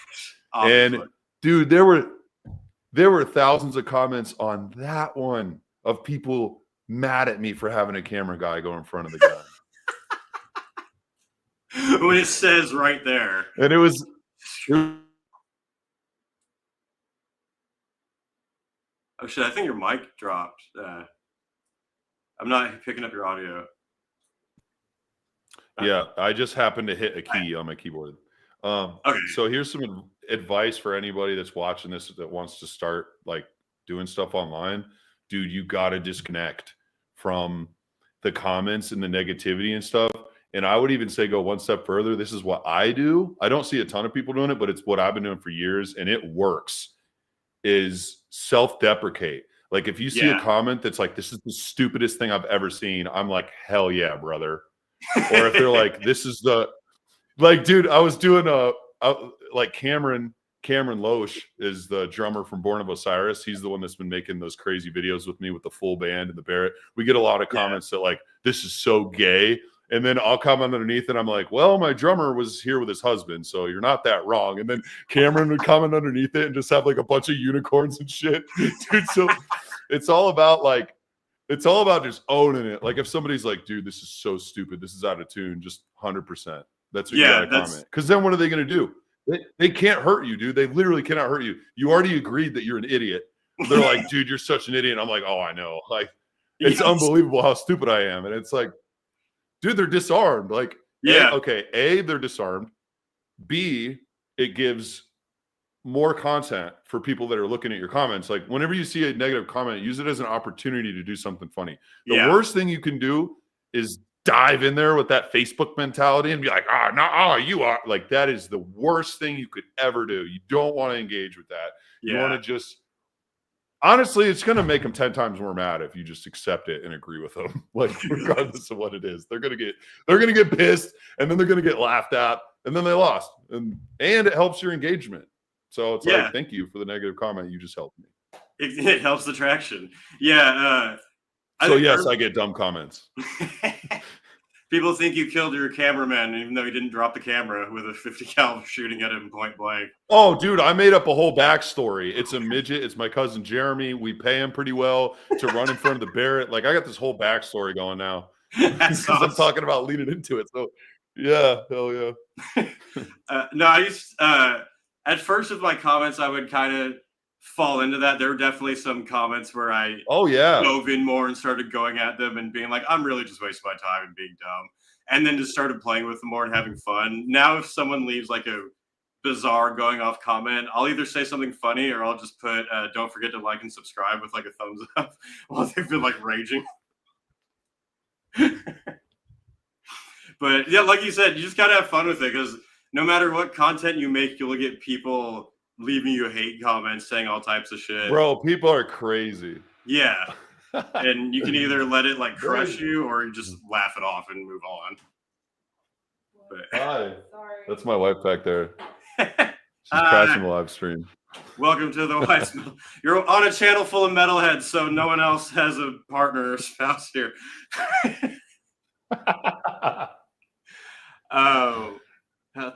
And dude, there were thousands of comments on that one of people mad at me for having a camera guy go in front of the gun. When it says right there. And it was oh shit, I think your mic dropped. I'm not picking up your audio. Yeah, I just happened to hit a key on my keyboard. Okay. So here's some advice for anybody that's watching this that wants to start like doing stuff online. Dude, you got to disconnect from the comments and the negativity and stuff. And I would even say go one step further. This is what I do. I don't see a ton of people doing it, but it's what I've been doing for years and it works, is self-deprecate. Like if you see a comment that's like, this is the stupidest thing I've ever seen, I'm like, hell yeah, brother. Or if they're like, this is the, like, dude, I was doing like Cameron Loesch is the drummer from Born of Osiris. He's the one that's been making those crazy videos with me with the full band and the Barrett. We get a lot of comments that like, this is so gay. And then I'll comment underneath and I'm like, well, my drummer was here with his husband, so you're not that wrong. And then Cameron would comment underneath it and just have like a bunch of unicorns and shit. Dude, so it's all about just owning it. Like if somebody's like, dude, this is so stupid, this is out of tune, just 100%. That's what you gotta comment. Because then what are they gonna do? They can't hurt you, dude. They literally cannot hurt you. You already agreed that you're an idiot. They're like, dude, you're such an idiot. I'm like, oh, I know. Like, it's unbelievable how stupid I am. And it's like, dude, they're disarmed. Like, A, they're disarmed. B, it gives more content for people that are looking at your comments. Like, whenever you see a negative comment, use it as an opportunity to do something funny. The worst thing you can do is dive in there with that Facebook mentality and be like, you are. Like, that is the worst thing you could ever do. You don't want to engage with that. You want to just, honestly, it's going to make them 10 times more mad if you just accept it and agree with them. Like, regardless of what it is, they're going to get pissed, and then they're going to get laughed at, and then they lost. And it helps your engagement. So it's like, thank you for the negative comment. You just helped me. It helps the traction. Yeah. I get dumb comments. People think you killed your cameraman, even though he didn't drop the camera with a 50 caliber shooting at him point blank. Oh, dude, I made up a whole backstory. It's a midget. It's my cousin Jeremy. We pay him pretty well to run in front of the Barrett. Like, I got this whole backstory going now. Because awesome. I'm talking about leaning into it. So, yeah, hell yeah. No, I used at first with my comments, I would kind of fall into that. There were definitely some comments where I dove in more and started going at them and being like, I'm really just wasting my time and being dumb. And then just started playing with them more and having fun. Now, if someone leaves like a bizarre going off comment, I'll either say something funny or I'll just put, don't forget to like and subscribe with like a thumbs up while they've been like raging. But yeah, like you said, you just gotta have fun with it, because no matter what content you make, you'll get people leaving you hate comments, saying all types of shit. Bro, people are crazy. Yeah. And you can either let it like crush you, or you just laugh it off and move on. But, hi. Sorry. That's my wife back there. She's crashing the live stream. Welcome to the Wyatt. You're on a channel full of metalheads, so no one else has a partner or spouse here. Oh, I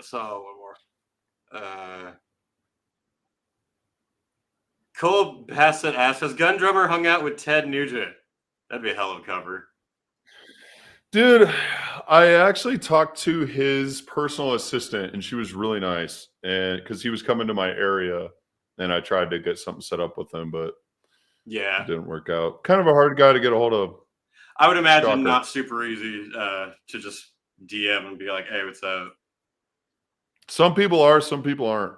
saw one more. Cole Bassett asks, has GunDrummer hung out with Ted Nugent? That'd be a hell of a cover. Dude, I actually talked to his personal assistant, and she was really nice. And because he was coming to my area, and I tried to get something set up with him, but it didn't work out. Kind of a hard guy to get a hold of. I would imagine not super easy to just DM and be like, hey, what's up? Some people are, some people aren't.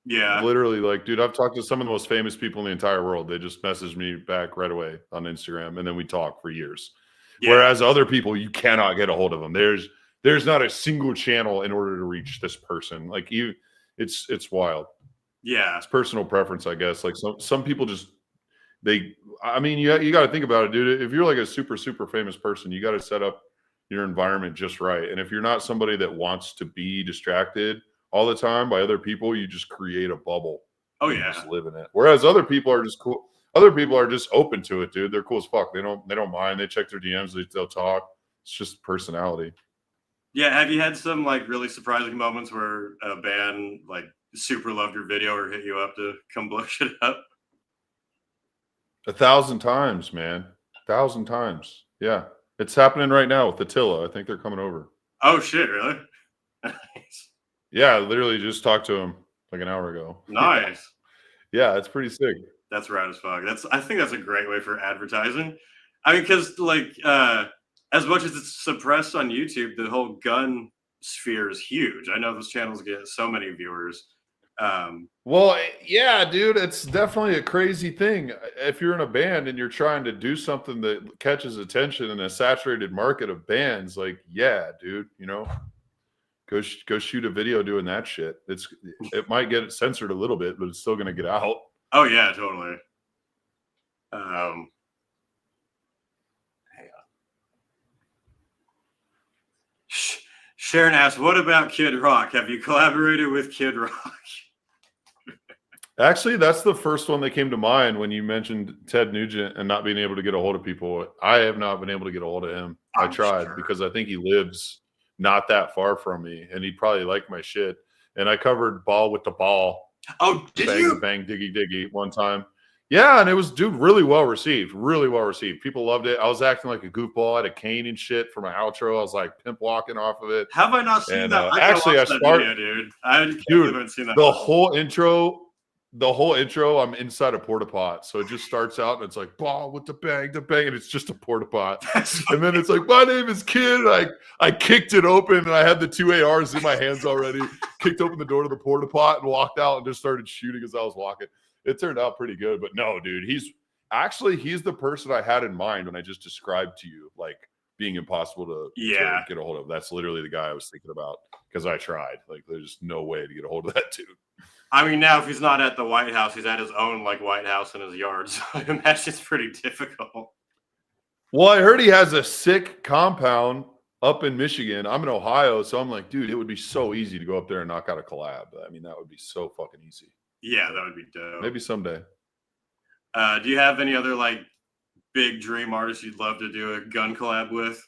Yeah. Literally, like, dude, I've talked to some of the most famous people in the entire world. They just message me back right away on Instagram, and then we talk for years. Yeah. Whereas other people, you cannot get a hold of them. There's not a single channel in order to reach this person. Like, it's wild. Yeah. It's personal preference, I guess. Like, some people just, you got to think about it, dude. If you're like a super, super famous person, you got to set up your environment just right. And if you're not somebody that wants to be distracted all the time by other people, you just create a bubble. Oh yeah, just live in it. Whereas other people are just cool. Other people are just open to it, dude. They're cool as fuck. They don't mind. They check their DMs. They'll talk. It's just personality. Yeah. Have you had some like really surprising moments where a band like super loved your video or hit you up to come blow shit up? 1,000 times, man. 1,000 times. Yeah, it's happening right now with Attila. I think they're coming over. Oh shit! Really? Nice. Yeah, I literally just talked to him like an hour ago. Nice. Yeah, it's pretty sick. That's rad as fuck. I think that's a great way for advertising. I mean, because like as much as it's suppressed on YouTube, the whole gun sphere is huge. I know those channels get so many viewers. Well, yeah, dude, it's definitely a crazy thing. If you're in a band and you're trying to do something that catches attention in a saturated market of bands, like, yeah, dude, go shoot a video doing that shit. It might get censored a little bit, but it's still gonna get out. Oh yeah, totally. Hang on. Sharon asks, "What about Kid Rock? Have you collaborated with Kid Rock?" Actually, that's the first one that came to mind when you mentioned Ted Nugent and not being able to get a hold of people. I have not been able to get a hold of him. I tried because I think he lives not that far from me, and he'd probably like my shit. And I covered Ball with the Ball. Oh, did bang, you? Bang, diggy, diggy one time. Yeah, and it was, dude, really well received. Really well received. People loved it. I was acting like a goofball. I had a cane and shit for my outro. I was like pimp walking off of it. Have I not seen that? Actually, I started, dude. I can't believe I haven't seen that. The whole intro, I'm inside a porta pot. So it just starts out and it's like Ball with the bang, and it's just a porta pot. And then it's like, my name is Kid. I kicked it open and I had the 2 ARs in my hands already. Kicked open the door to the porta pot and walked out and just started shooting as I was walking. It turned out pretty good. But no, dude, he's the person I had in mind when I just described to you, like being impossible to get a hold of. That's literally the guy I was thinking about because I tried. Like, there's no way to get a hold of that dude. I mean, now if he's not at the White House, he's at his own like White House in his yard. So I imagine it's pretty difficult. Well, I heard he has a sick compound up in Michigan. I'm in Ohio, so I'm like, dude, it would be so easy to go up there and knock out a collab. I mean, that would be so fucking easy. Yeah, that would be dope. Maybe someday. Do you have any other like big dream artists you'd love to do a gun collab with?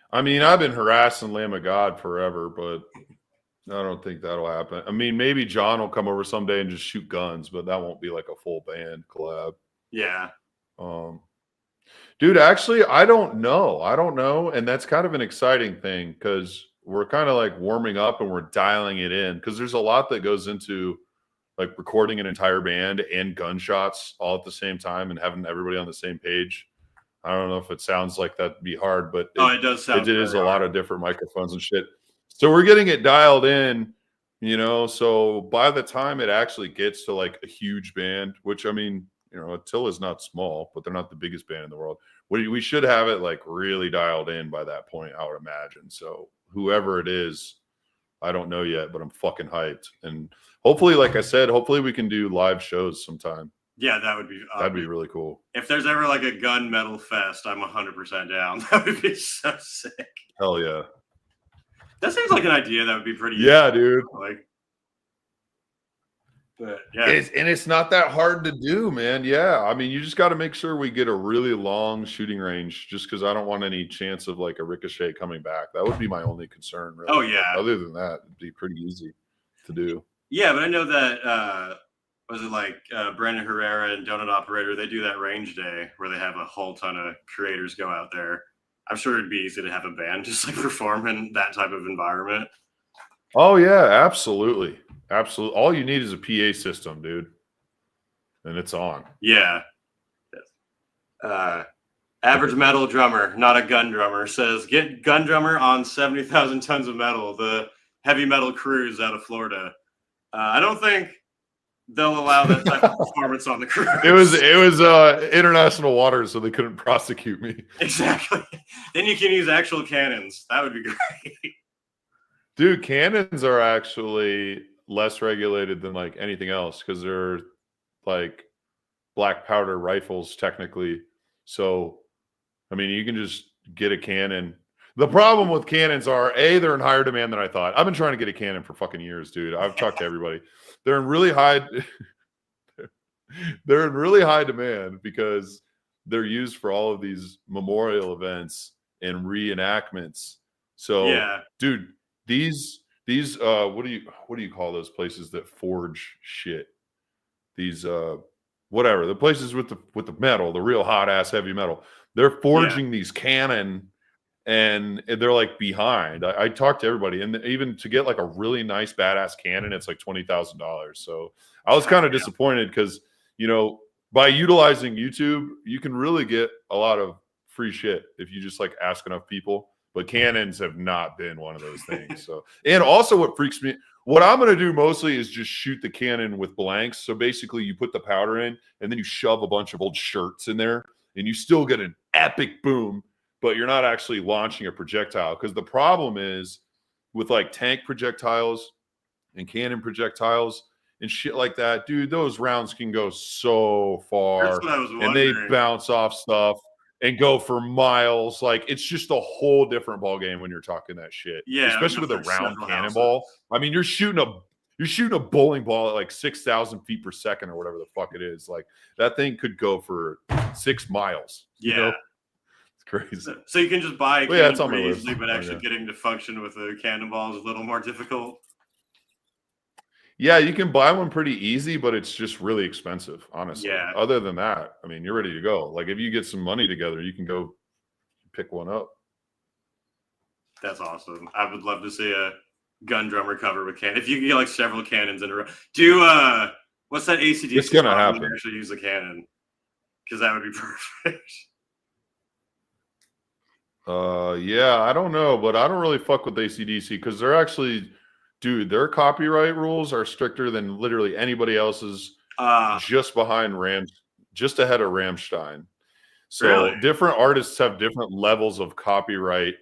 I mean, I've been harassing Lamb of God forever, but I don't think that'll happen. I mean, maybe John will come over someday and just shoot guns, but that won't be like a full band collab. Yeah. Dude, actually, I don't know. And that's kind of an exciting thing because we're kind of like warming up and we're dialing it in because there's a lot that goes into like recording an entire band and gunshots all at the same time and having everybody on the same page. I don't know if it sounds like that'd be hard, but it does sound. It is a lot of different microphones and shit. So we're getting it dialed in, so by the time it actually gets to like a huge band, which I mean, Attila's not small, but they're not the biggest band in the world. We should have it like really dialed in by that point, I would imagine. So whoever it is, I don't know yet, but I'm fucking hyped. And hopefully, like I said, we can do live shows sometime. Yeah, that'd be really cool. If there's ever like a gun metal fest, I'm 100% down. That would be so sick. Hell yeah. That seems like an idea that would be pretty. Yeah, dude. But yeah, it's not that hard to do, man. Yeah, I mean, you just got to make sure we get a really long shooting range, just because I don't want any chance of like a ricochet coming back. That would be my only concern, really. Oh yeah. But other than that, it'd be pretty easy to do. Yeah, but I know that was it like Brandon Herrera and Donut Operator? They do that range day where they have a whole ton of creators go out there. I'm sure it'd be easy to have a band just like perform in that type of environment. Oh yeah, absolutely. Absolutely. All you need is a PA system, dude. And it's on. Yeah. Average metal drummer, not a gun drummer, says get GunDrummer on 70,000 tons of metal, the heavy metal cruise out of Florida. I don't think they'll allow that type of performance on the cruise. It was international waters, so they couldn't prosecute me. Exactly. Then you can use actual cannons. That would be great. Dude, cannons are actually less regulated than like anything else because they're like black powder rifles technically. So, I mean, you can just get a cannon. The problem with cannons are they're in higher demand than I thought. I've been trying to get a cannon for fucking years, dude. I've talked to everybody. They're in really high demand because they're used for all of these memorial events and reenactments. So, yeah, dude, these what do you call those places that forge shit? These whatever, the places with the metal, the real hot ass heavy metal. They're forging these cannon and they're like behind. I talked to everybody, and even to get like a really nice badass cannon, it's like $20,000. So I was kind of disappointed because by utilizing YouTube, you can really get a lot of free shit if you just like ask enough people. But cannons have not been one of those things. So, and also what freaks me, what I'm going to do mostly is just shoot the cannon with blanks. So basically you put the powder in and then you shove a bunch of old shirts in there and you still get an epic boom, but you're not actually launching a projectile. Because the problem is with like tank projectiles and cannon projectiles and shit like that, dude, those rounds can go so far. That's what I was wondering. And they bounce off stuff. and go for miles. Like, it's just a whole different ball game when you're talking that shit. Yeah, especially with a round cannonball. I mean, you're shooting a bowling ball at like 6,000 feet per second or whatever the fuck it is. Like, that thing could go for 6 miles. You know? It's crazy. So you can just buy a cannon pretty easily, but actually getting to function with a cannonball is a little more difficult. Yeah, you can buy one pretty easy, but it's just really expensive, honestly. Yeah. Other than that, I mean, you're ready to go. Like, if you get some money together, you can go pick one up. That's awesome. I would love to see a GunDrummer cover with cannon. If you can get like several cannons in a row. Do what's that ACDC? It's gonna happen. Actually use a cannon, because that would be perfect. Yeah, I don't know, but I don't really fuck with ACDC because they're actually, dude, their copyright rules are stricter than literally anybody else's. Just ahead of Rammstein. So really? Different artists have different levels of copyright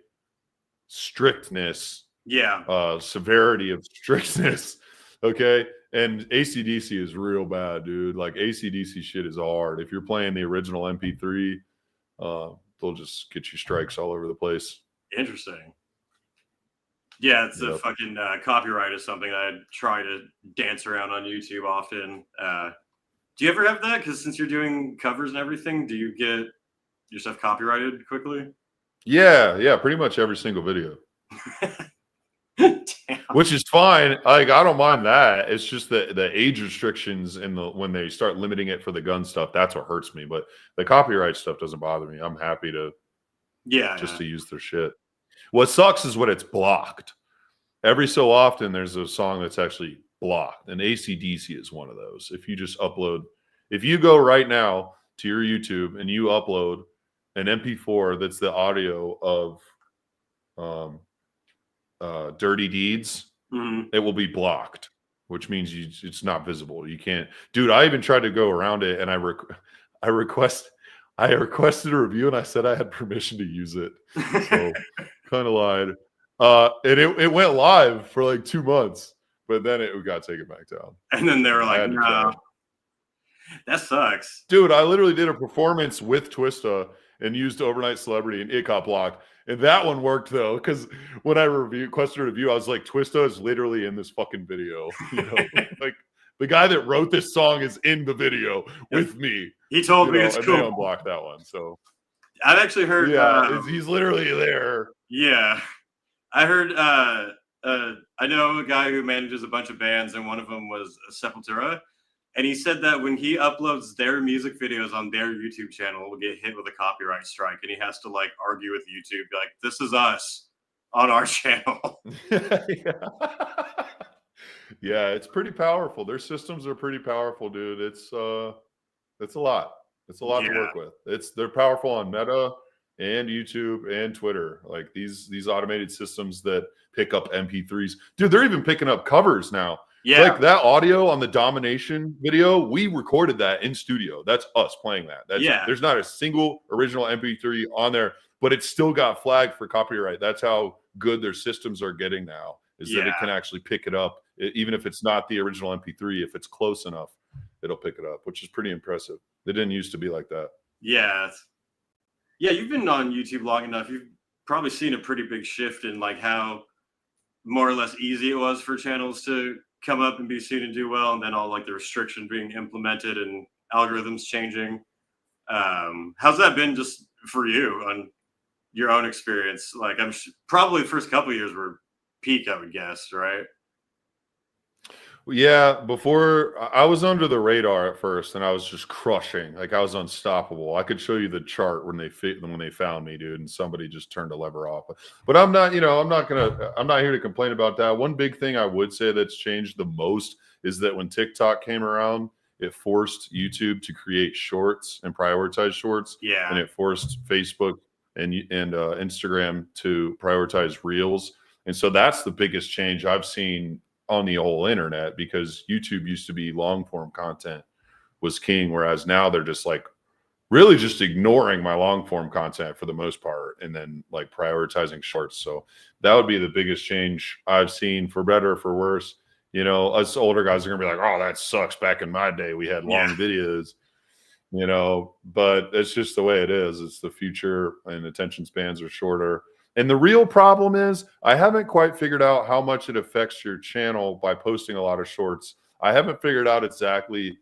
strictness. Yeah. Severity of strictness. Okay. And ACDC is real bad, dude. Like, ACDC shit is hard. If you're playing the original MP3, they'll just get you strikes all over the place. Interesting. Yeah, it's a fucking copyright is something I try to dance around on YouTube often. Do you ever have that? Because since you're doing covers and everything, do you get your stuff copyrighted quickly? Yeah, pretty much every single video. Damn. Which is fine. Like, I don't mind that. It's just the age restrictions and when they start limiting it for the gun stuff, that's what hurts me. But the copyright stuff doesn't bother me. I'm happy to to use their shit. What sucks is when it's blocked. Every so often there's a song that's actually blocked, and AC/DC is one of those. If you just if you go right now to your YouTube and you upload an MP4 that's the audio of Dirty Deeds, it will be blocked, which means it's not visible. You can't, dude. I even tried to go around it, and I requested a review, and I said I had permission to use it. So kind of lied. And it went live for like 2 months, but then it got taken back down. And then they were like, "No, that sucks, dude." I literally did a performance with Twista and used Overnight Celebrity, and it got blocked. And that one worked though, because when I requested a review, I was like, "Twista is literally in this fucking video." You know, like, the guy that wrote this song is in the video with me. He told me it's cool. They unblocked that one. So I've actually heard. Yeah, he's literally there. Yeah, I heard. I know a guy who manages a bunch of bands, and one of them was Sepultura. And he said that when he uploads their music videos on their YouTube channel, it will get hit with a copyright strike, and he has to like argue with YouTube, be like, "This is us on our channel." Yeah, it's pretty powerful. Their systems are pretty powerful, dude. It's a lot. It's a lot to work with. They're powerful on Meta and YouTube and Twitter. Like these automated systems that pick up MP3s, dude. They're even picking up covers now. Yeah, like that audio on the Domination video, we recorded that in studio. That's us playing that. There's not a single original MP3 on there, but it still got flagged for copyright. That's how good their systems are getting now, is that it can actually pick it up. Even if it's not the original MP3, if it's close enough, it'll pick it up, which is pretty impressive. They didn't used to be like that. Yeah. Yeah, you've been on YouTube long enough. You've probably seen a pretty big shift in like how more or less easy it was for channels to come up and be seen and do well, and then all like the restriction being implemented and algorithms changing. How's that been just for you on your own experience? Like, I'm probably the first couple of years were peak, I would guess, right? Yeah, before I was under the radar at first, and I was just crushing. Like, I was unstoppable. I could show you the chart when they found me, dude, and somebody just turned a lever off. But I'm not, I'm not here to complain about that. One big thing I would say that's changed the most is that when TikTok came around, it forced YouTube to create shorts and prioritize shorts. Yeah, and it forced Facebook and Instagram to prioritize reels. And so that's the biggest change I've seen on the whole internet, because YouTube used to be long form content was king, whereas now they're just like really just ignoring my long form content for the most part, and then like prioritizing shorts. So that would be the biggest change I've seen, for better or for worse. Us older guys are gonna be like, "Oh, that sucks. Back in my day, we had long videos." you know, but it's just the way it is. It's the future, and attention spans are shorter. And the real problem is I haven't quite figured out how much it affects your channel by posting a lot of shorts. I haven't figured out exactly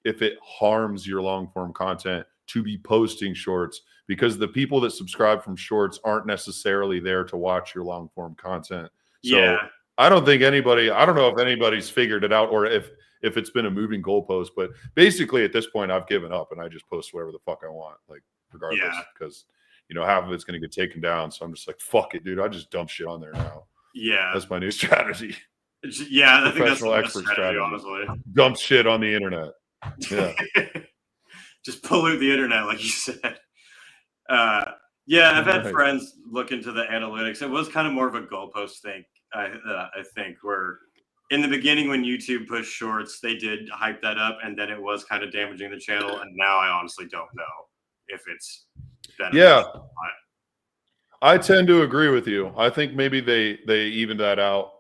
if it harms your long form content to be posting shorts, because the people that subscribe from shorts aren't necessarily there to watch your long form content. So I don't think anybody, I don't know if anybody's figured it out, or if it's been a moving goalpost, but basically at this point I've given up and I just post whatever the fuck I want, like regardless, because you know, half of it's going to get taken down. So I'm just like, fuck it, dude. I just dump shit on there now. Yeah. That's my new strategy. Yeah. I think that's the best expert strategy, honestly. Dump shit on the internet. Yeah. Just pollute the internet, like you said. Yeah, I've had friends look into the analytics. It was kind of more of a goalpost thing, I think, where in the beginning when YouTube pushed shorts, they did hype that up, and then it was kind of damaging the channel. And now I honestly don't know if it's yeah. I tend to agree with you. I think maybe they evened that out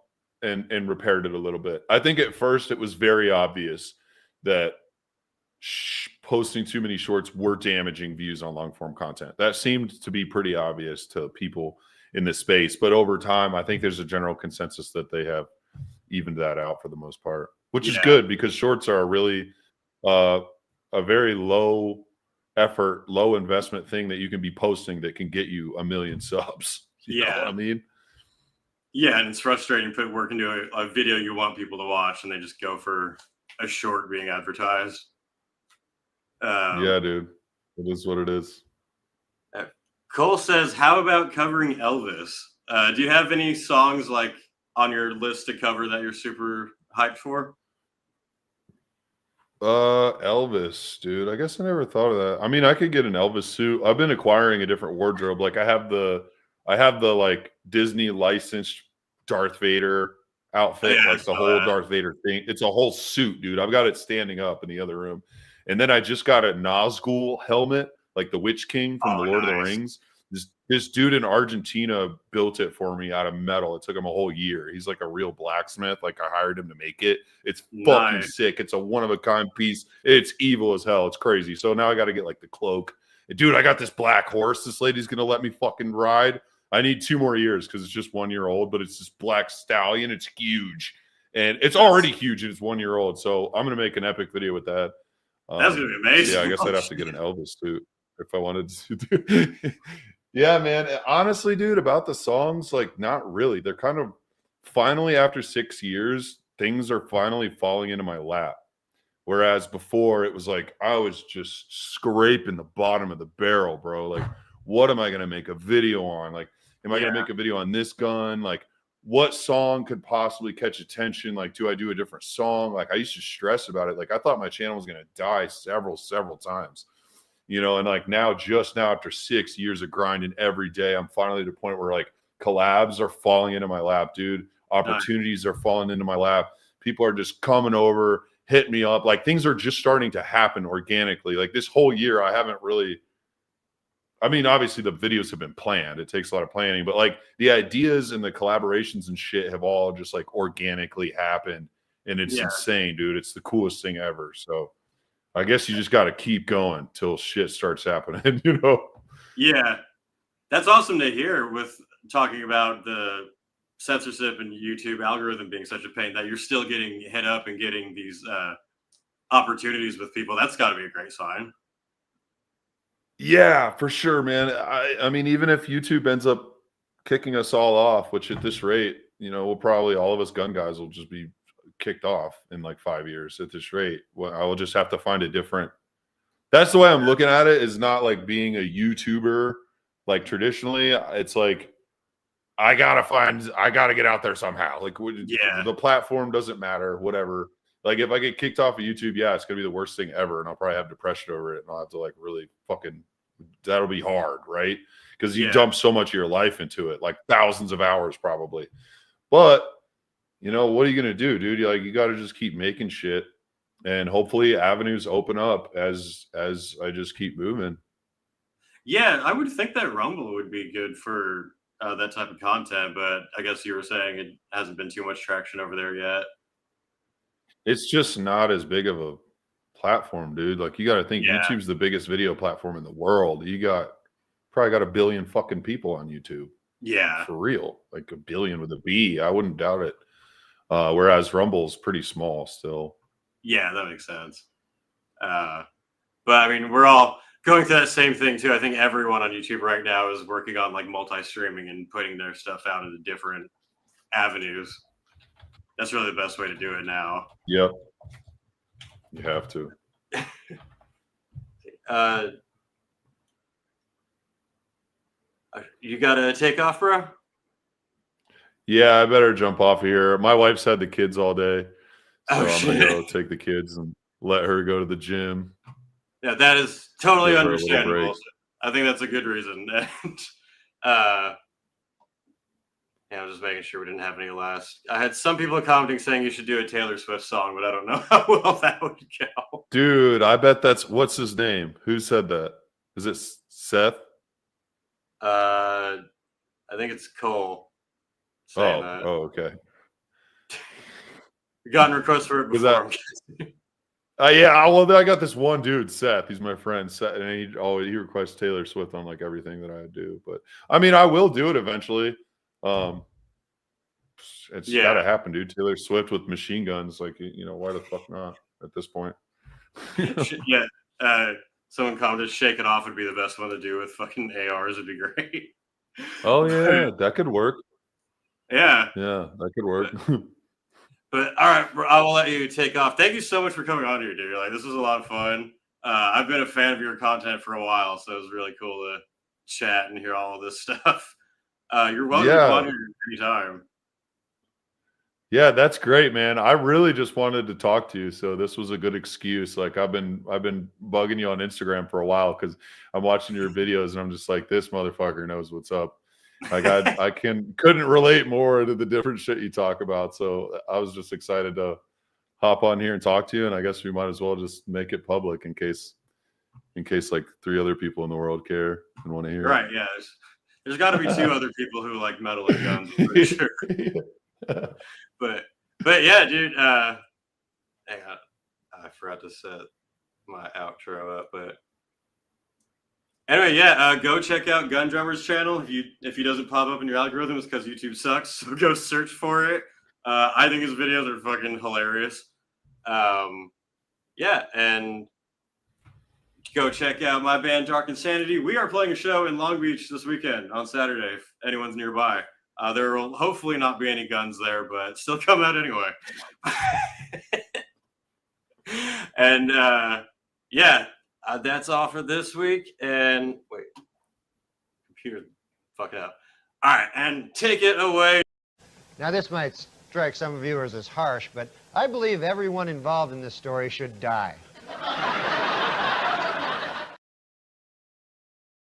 and repaired it a little bit. I think at first it was very obvious that posting too many shorts were damaging views on long form content. That seemed to be pretty obvious to people in this space. But over time, I think there's a general consensus that they have evened that out for the most part, which is good, because shorts are really a very low effort, low investment thing that you can be posting that can get you 1 million subs. You know what I mean? Yeah, and it's frustrating to put work into a video you want people to watch, and they just go for a short being advertised. Yeah, dude. It is what it is. Cole says, how about covering Elvis? Do you have any songs like on your list to cover that you're super hyped for? Elvis, dude. I guess I never thought of that. I mean, I could get an Elvis suit. I've been acquiring a different wardrobe. Like I have the like Disney licensed Darth Vader outfit, like the whole Darth Vader thing. It's a whole suit, dude. I've got it standing up in the other room. And then I just got a Nazgul helmet, like the Witch King from the Lord of the Rings. This dude in Argentina built it for me out of metal. It took him a whole year. He's like a real blacksmith. Like I hired him to make it. It's fucking sick. It's a one-of-a-kind piece. It's evil as hell. It's crazy. So now I got to get like the cloak. Dude, I got this black horse this lady's going to let me fucking ride. I need 2 more years because it's just 1 year old, but it's this black stallion. It's huge. And it's already huge and it's 1 year old. So I'm going to make an epic video with that. That's going to be amazing. Yeah, I guess I'd have to get an Elvis suit if I wanted to do. Yeah, man. Honestly, dude, about the songs, like not really. They're kind of finally, after 6 years, things are finally falling into my lap. Whereas before it was like I was just scraping the bottom of the barrel, bro. Like, what am I going to make a video on? Like, am I going to make a video on this gun? Like, what song could possibly catch attention? Like, do I do a different song? Like, I used to stress about it. Like, I thought my channel was going to die several times. You know, and like just now after 6 years of grinding every day, I'm finally to the point where like collabs are falling into my lap, dude. Opportunities are falling into my lap. People are just coming over, hit me up. Like things are just starting to happen organically. Like this whole year, I haven't really, I mean, obviously the videos have been planned. It takes a lot of planning, but like the ideas and the collaborations and shit have all just like organically happened. And it's insane, dude. It's the coolest thing ever. So I guess you just got to keep going till shit starts happening, you know? Yeah. That's awesome to hear, with talking about the censorship and YouTube algorithm being such a pain, that you're still getting hit up and getting these opportunities with people. That's got to be a great sign. Yeah, for sure, man. I mean, even if YouTube ends up kicking us all off, which at this rate, you know, we'll probably, all of us gun guys will just be kicked off in like 5 years at this rate. Well, I will just have to find a different. That's the way I'm looking at it, is not like being a YouTuber like traditionally. It's like I gotta get out there somehow. Like the platform doesn't matter, whatever. Like if I get kicked off of YouTube, yeah, it's gonna be the worst thing ever, and I'll probably have depression over it, and I'll have to like really fucking, that'll be hard, right? Because you dump so much of your life into it, like thousands of hours probably. But you know, what are you going to do, dude? You got to just keep making shit, and hopefully avenues open up as I just keep moving. Yeah, I would think that Rumble would be good for that type of content, but I guess you were saying it hasn't been too much traction over there yet. It's just not as big of a platform, dude. Like, you got to think Yeah. YouTube's the biggest video platform in the world. You probably got 1 billion fucking people on YouTube. Yeah. For real. Like 1 billion with a B. I wouldn't doubt it. Whereas Rumble's pretty small still. Yeah, that makes sense. But I mean, we're all going through that same thing too. I think everyone on YouTube right now is working on like multi-streaming and putting their stuff out into different avenues. That's really the best way to do it now. Yep. You have to. You gotta take off, bro? Yeah, I better jump off here. My wife's had the kids all day. So Oh, I'm going to go take the kids and let her go to the gym. Yeah, that is totally Give her a little understandable. break. I think that's a good reason. And yeah, I was just making sure we didn't have any last. I had some people commenting saying you should do a Taylor Swift song, but I don't know how well that would go. Dude, I bet what's his name? Who said that? Is it Seth? I think it's Cole saying that. Oh, okay. We've gotten requests for it Was before. Yeah, well, I got this one dude, Seth. He's my friend, Seth, and he requests Taylor Swift on like everything that I do. But I mean, I will do it eventually. It's got to happen, dude. Taylor Swift with machine guns, like, why the fuck not at this point? Yeah, someone commented, "Shake It Off" would be the best one to do with fucking ARs. Would be great. Oh yeah, that could work. Yeah, that could work. But all right, I will let you take off. Thank you so much for coming on here, dude. Like, this was a lot of fun. I've been a fan of your content for a while, so it was really cool to chat and hear all of this stuff. You're welcome to come on here anytime. Yeah, that's great, man. I really just wanted to talk to you, so this was a good excuse. Like, I've been bugging you on Instagram for a while because I'm watching your videos and I'm just like, this motherfucker knows what's up. Like, I couldn't relate more to the different shit you talk about, so I was just excited to hop on here and talk to you. And I guess we might as well just make it public in case like 3 other people in the world care and want to hear. Right? Yeah. There's got to be 2 other people who like metal and guns, for sure. But yeah, dude. Hang on, I forgot to set my outro up, but anyway, yeah. Go check out GunDrummer's channel. If he doesn't pop up in your algorithm, it's because YouTube sucks. So go search for it. I think his videos are fucking hilarious. Yeah, and go check out my band Dark Insanity. We are playing a show in Long Beach this weekend on Saturday. If anyone's nearby. There will hopefully not be any guns there, but still come out anyway. And yeah, that's all for this week. And wait, computer fucking up. All right, and take it away. Now, this might strike some viewers as harsh, but I believe everyone involved in this story should die.